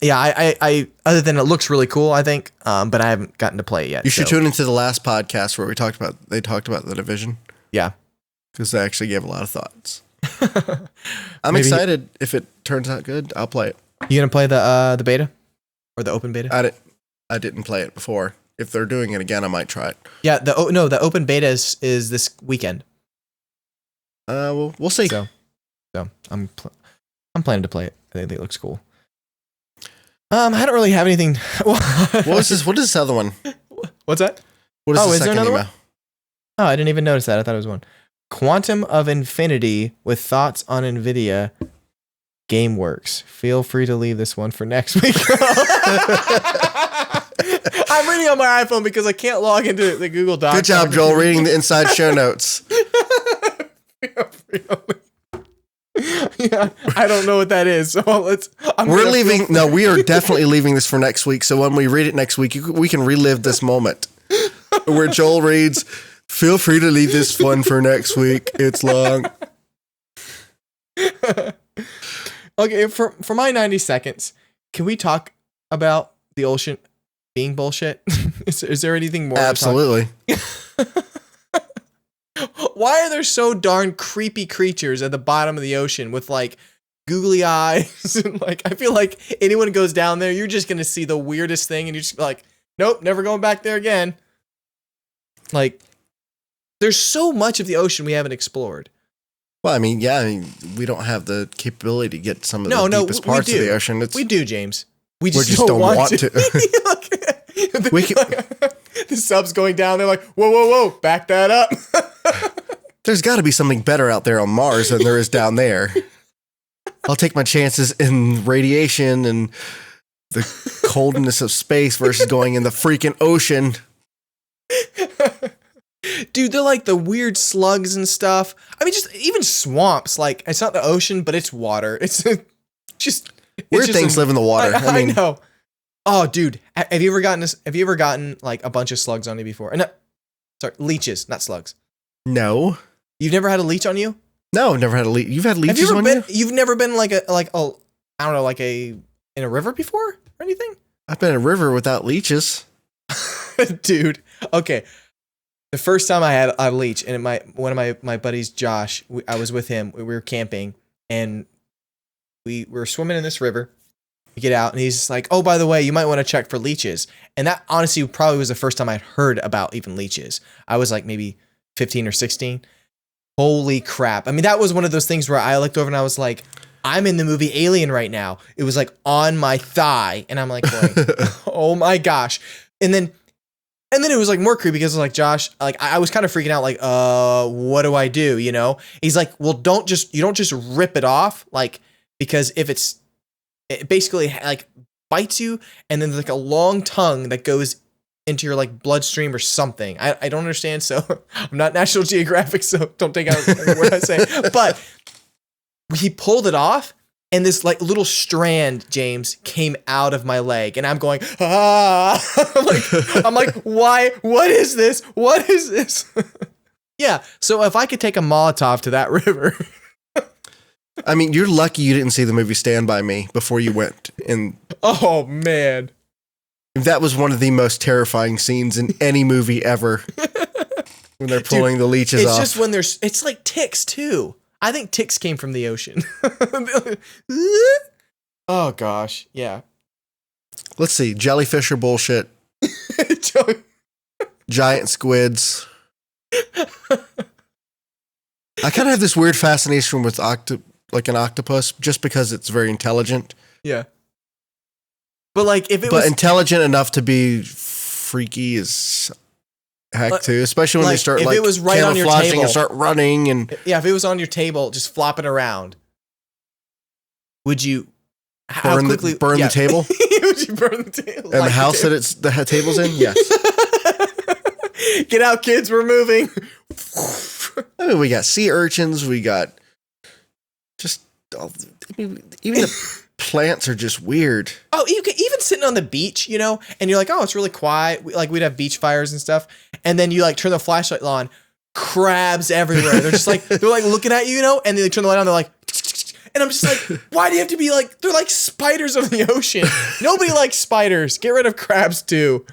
[SPEAKER 2] Yeah, I other than it looks really cool, I think, but I haven't gotten to play it yet.
[SPEAKER 1] You should tune into the last podcast where they talked about the Division.
[SPEAKER 2] Yeah.
[SPEAKER 1] Because they actually gave a lot of thoughts. I'm excited. If it turns out good, I'll play it.
[SPEAKER 2] You gonna play the beta? Or the open beta?
[SPEAKER 1] I didn't play it before. If they're doing it again, I might try it.
[SPEAKER 2] Yeah, the open beta is this weekend.
[SPEAKER 1] Well, we'll see.
[SPEAKER 2] So I'm planning to play it. I think it looks cool. I don't really have anything.
[SPEAKER 1] What is this? What is this other one?
[SPEAKER 2] What's that?
[SPEAKER 1] What is the
[SPEAKER 2] is
[SPEAKER 1] second
[SPEAKER 2] there another
[SPEAKER 1] email?
[SPEAKER 2] one? Oh, I didn't even notice that. I thought it was one. Quantum of Infinity with thoughts on NVIDIA GameWorks. Feel free to leave this one for next week. I'm reading on my iPhone because I can't log into the Google Docs.
[SPEAKER 1] Good job, Joel, reading the inside show notes.
[SPEAKER 2] Yeah, I don't know what that is. So
[SPEAKER 1] we're leaving. No, we are definitely leaving this for next week. So when we read it next week, we can relive this moment where Joel reads, "Feel free to leave this one for next week. It's long."
[SPEAKER 2] Okay, for my 90 seconds, can we talk about the ocean being bullshit? Is there anything more?
[SPEAKER 1] Absolutely.
[SPEAKER 2] Why are there so darn creepy creatures at the bottom of the ocean with like googly eyes? And like, I feel like anyone who goes down there, you're just going to see the weirdest thing. And you're just like, nope, never going back there again. Like, there's so much of the ocean we haven't explored.
[SPEAKER 1] Well, I mean, we don't have the capability to get some of the deepest parts of the ocean.
[SPEAKER 2] We do, James. We
[SPEAKER 1] just don't want to.
[SPEAKER 2] The sub's going down. They're like, whoa, back that up.
[SPEAKER 1] There's got to be something better out there on Mars than there is down there. I'll take my chances in radiation and the coldness of space versus going in the freaking ocean.
[SPEAKER 2] Dude, they're like the weird slugs and stuff. I mean, just even swamps. Like, it's not the ocean, but it's water. It's just
[SPEAKER 1] weird things live in the water.
[SPEAKER 2] I know. Oh, dude, have you ever gotten like a bunch of slugs on you before? No, sorry, leeches, not slugs.
[SPEAKER 1] No.
[SPEAKER 2] You've never had a leech on you?
[SPEAKER 1] No, I've never had a leech. You've had leeches on you?
[SPEAKER 2] You've never been I don't know, in a river before or anything?
[SPEAKER 1] I've been in a river without leeches.
[SPEAKER 2] Dude, okay. The first time I had a leech, and one of my buddies, Josh, I was with him. We were camping, and we were swimming in this river. We get out, and he's just like, "Oh, by the way, you might want to check for leeches." And that honestly probably was the first time I'd heard about even leeches. I was like maybe 15 or 16. Holy crap! I mean, that was one of those things where I looked over and I was like, "I'm in the movie Alien right now." It was like on my thigh, and I'm like, going, "Oh my gosh!" And then it was like more creepy because it was like, Josh, like I was kind of freaking out, like, what do I do? You know? He's like, well, you don't just rip it off, like, because if it basically like bites you, and then there's like a long tongue that goes into your like bloodstream or something. I don't understand. So I'm not National Geographic, so don't take out what I say. But he pulled it off, and this like little strand, James, came out of my leg, and I'm going, I'm like, why? What is this? What is this? Yeah. So if I could take a Molotov to that river.
[SPEAKER 1] I mean, you're lucky you didn't see the movie Stand By Me before you went in.
[SPEAKER 2] Oh man.
[SPEAKER 1] That was one of the most terrifying scenes in any movie ever. When they're pulling the leeches off.
[SPEAKER 2] It's just when it's like ticks too. I think ticks came from the ocean. Oh gosh, yeah.
[SPEAKER 1] Let's see, jellyfish or bullshit. giant squids. I kind of have this weird fascination with like an octopus, just because it's very intelligent.
[SPEAKER 2] Yeah. But like, if it was
[SPEAKER 1] intelligent enough to be freaky is heck too, especially when they start
[SPEAKER 2] if
[SPEAKER 1] like
[SPEAKER 2] it was right on your
[SPEAKER 1] camouflaging
[SPEAKER 2] table
[SPEAKER 1] and start running and
[SPEAKER 2] if it was on your table just flopping around, would you
[SPEAKER 1] burn the table?
[SPEAKER 2] Would you burn the table?
[SPEAKER 1] And the house that the table's in? Yes.
[SPEAKER 2] Get out, kids, we're moving.
[SPEAKER 1] I mean, we got sea urchins, we got just even the plants are just weird.
[SPEAKER 2] Oh, you could even sitting on the beach, you know, and you're like, oh, it's really quiet. We'd have beach fires and stuff, and then you like turn the flashlight on, crabs everywhere. They're just like they're like looking at you, you know, and they turn the light on. They're like, and I'm just like, why do you have to be like? They're like spiders of the ocean. Nobody likes spiders. Get rid of crabs too.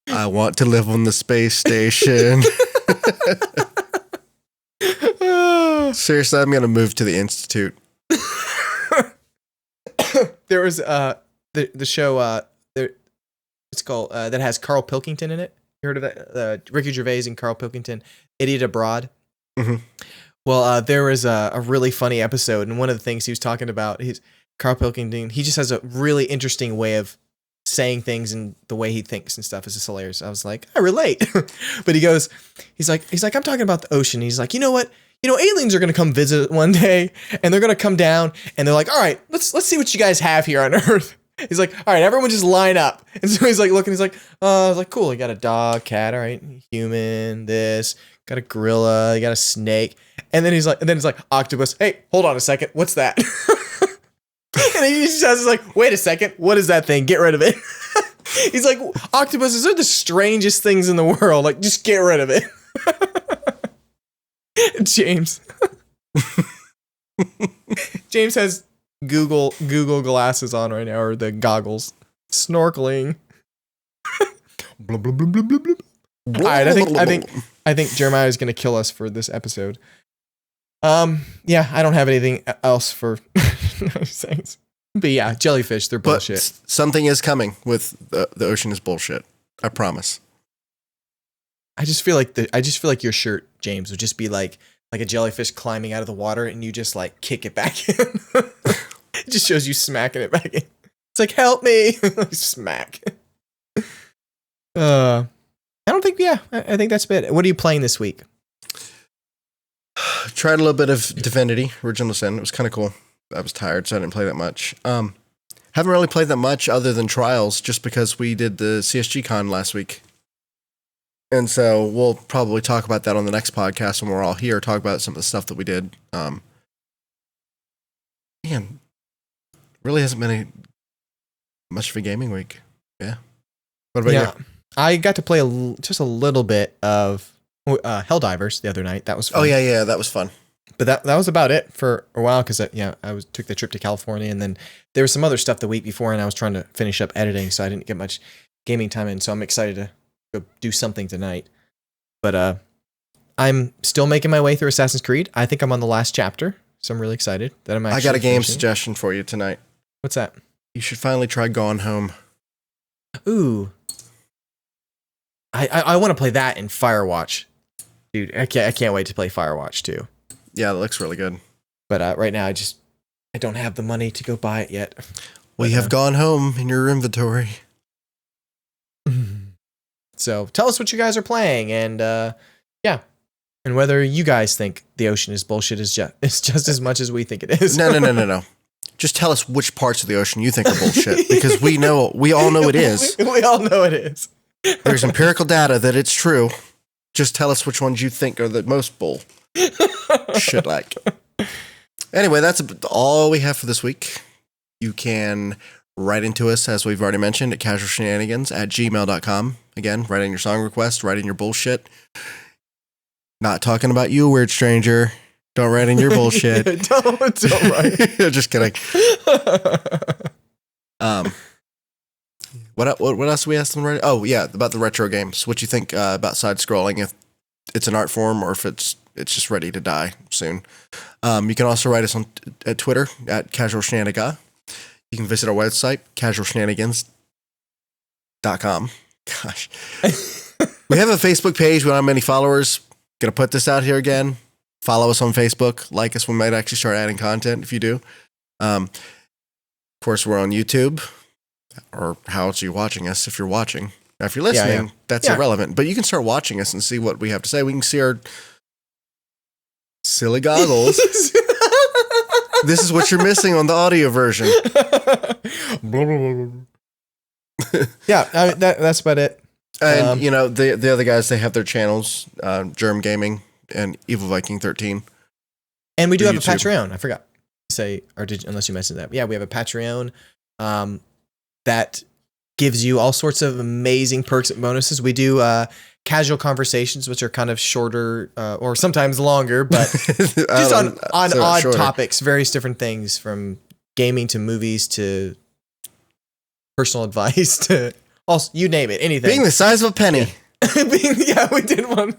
[SPEAKER 1] I want to live on the space station. Seriously, I'm gonna move to the Institute.
[SPEAKER 2] There was the show there. It's called that has Carl Pilkington in it. You heard of that? Ricky Gervais and Carl Pilkington, Idiot Abroad.
[SPEAKER 1] Mm-hmm.
[SPEAKER 2] Well, there was a really funny episode, and one of the things he was talking about, Carl Pilkington. He just has a really interesting way of saying things and the way he thinks and stuff is just hilarious. I was like, I relate. But he's like, I'm talking about the ocean. He's like, you know what? You know, aliens are going to come visit one day, and they're going to come down, and they're like, all right, let's see what you guys have here on Earth. He's like, all right, everyone just line up. And so he's like looking, he's like, I was like, cool. You got a dog, cat, all right, human, this, got a gorilla, you got a snake. And then it's like, octopus. Hey, hold on a second. What's that? And he just says, like, wait a second. What is that thing? Get rid of it. He's like, octopuses are the strangest things in the world. Like, just get rid of it. James. James has Google glasses on right now, or the goggles. Snorkeling.
[SPEAKER 1] Blah, blah, blah, blah, blah, blah.
[SPEAKER 2] All right, I think Jeremiah is going to kill us for this episode. Yeah, I don't have anything else for things. But yeah, jellyfish, they're bullshit.
[SPEAKER 1] But something is coming with the ocean is bullshit. I promise.
[SPEAKER 2] I just feel like your shirt, James, would just be like a jellyfish climbing out of the water, and you just like kick it back in. It just shows you smacking it back in. It's like, help me. Smack. I don't think, I think that's it. What are you playing this week?
[SPEAKER 1] Tried a little bit of Divinity, Original Sin. It was kind of cool. I was tired, so I didn't play that much. Haven't really played that much other than Trials, just because we did the CSG Con last week. And so we'll probably talk about that on the next podcast when we're all here, talk about some of the stuff that we did. Man, really hasn't been much of a gaming week. Yeah. What about you?
[SPEAKER 2] I got to play just a little bit of Helldivers the other night. That was fun.
[SPEAKER 1] Oh, yeah, that was fun.
[SPEAKER 2] But that was about it for a while, because I took the trip to California, and then there was some other stuff the week before, and I was trying to finish up editing, so I didn't get much gaming time in. So I'm excited to go do something tonight. But I'm still making my way through Assassin's Creed. I think I'm on the last chapter, so I'm really excited that I'm actually
[SPEAKER 1] I got a game
[SPEAKER 2] finishing.
[SPEAKER 1] suggestion for you tonight.
[SPEAKER 2] What's that?
[SPEAKER 1] You should finally try Gone Home.
[SPEAKER 2] Ooh. I want to play that in Firewatch. Dude, I can't wait to play Firewatch too.
[SPEAKER 1] Yeah, it looks really good.
[SPEAKER 2] But right now, I don't have the money to go buy it yet.
[SPEAKER 1] Well, you have Gone Home in your inventory.
[SPEAKER 2] So tell us what you guys are playing, and and whether you guys think the ocean is bullshit is just as much as we think it is.
[SPEAKER 1] No. Just tell us which parts of the ocean you think are bullshit, because we all know it is.
[SPEAKER 2] We all know it is.
[SPEAKER 1] There's empirical data that it's true. Just tell us which ones you think are the most bull. Shit like. Anyway, that's all we have for this week. You can write into us, as we've already mentioned, at casualshenanigans@gmail.com. Again, write in your song request, write in your bullshit. Not talking about you, weird stranger. Don't write in your bullshit.
[SPEAKER 2] don't write.
[SPEAKER 1] Just kidding. What else do we ask them to write? Oh, yeah, about the retro games. What you think about side-scrolling, if it's an art form or if it's just ready to die soon. You can also write us at Twitter at casualshenanigans. You can visit our website, casualshenanigans.com. SideScroll.com. Gosh. We have a Facebook page. We don't have many followers. Gonna put this out here again. Follow us on Facebook. Like us. We might actually start adding content if you do. Of course, we're on YouTube. Or how else are you watching us if you're watching? Now, if you're listening, that's irrelevant. But you can start watching us and see what we have to say. We can see our silly goggles. This is what you're missing on the audio version.
[SPEAKER 2] That's about it.
[SPEAKER 1] And, the other guys, they have their channels, Germ Gaming and Evil Viking 13.
[SPEAKER 2] And we do have YouTube. A Patreon. I forgot to say, unless you mentioned that. Yeah, we have a Patreon that gives you all sorts of amazing perks and bonuses. We do casual conversations, which are kind of shorter or sometimes longer, but just on odd topics, various different things from gaming to movies to personal advice to also, you name it, anything.
[SPEAKER 1] Being the size of a penny.
[SPEAKER 2] We did one.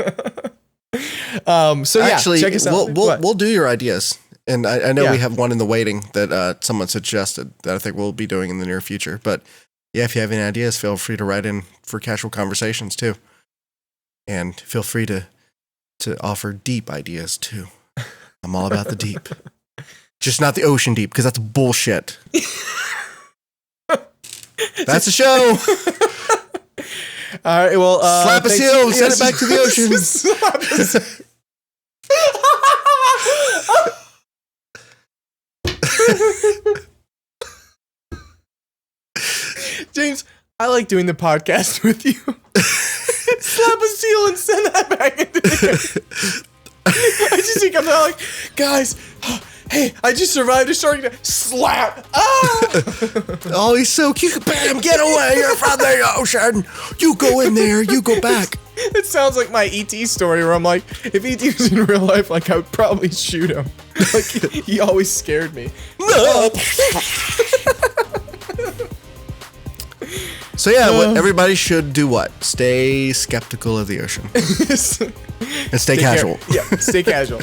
[SPEAKER 1] Actually,
[SPEAKER 2] check us out.
[SPEAKER 1] We'll do your ideas. And I know we have one in the waiting that someone suggested that I think we'll be doing in the near future. But yeah, if you have any ideas, feel free to write in for casual conversations too. And feel free to offer deep ideas too. I'm all about the deep. Just not the ocean deep, because that's bullshit. That's a show.
[SPEAKER 2] All right, well,
[SPEAKER 1] slap a seal, send it back to the ocean.
[SPEAKER 2] James, I like doing the podcast with you. Slap a seal and send that back into the I just think I'm like, guys, hey, I just survived a shark. Slap!
[SPEAKER 1] Oh, he's so cute. Bam, get away. You're from the ocean. You go in there. You go back.
[SPEAKER 2] It sounds like my E.T. story where I'm like, if E.T. was in real life, like, I would probably shoot him. Like, he always scared me.
[SPEAKER 1] So yeah, everybody should do what? Stay skeptical of the ocean. And stay casual.
[SPEAKER 2] Stay casual.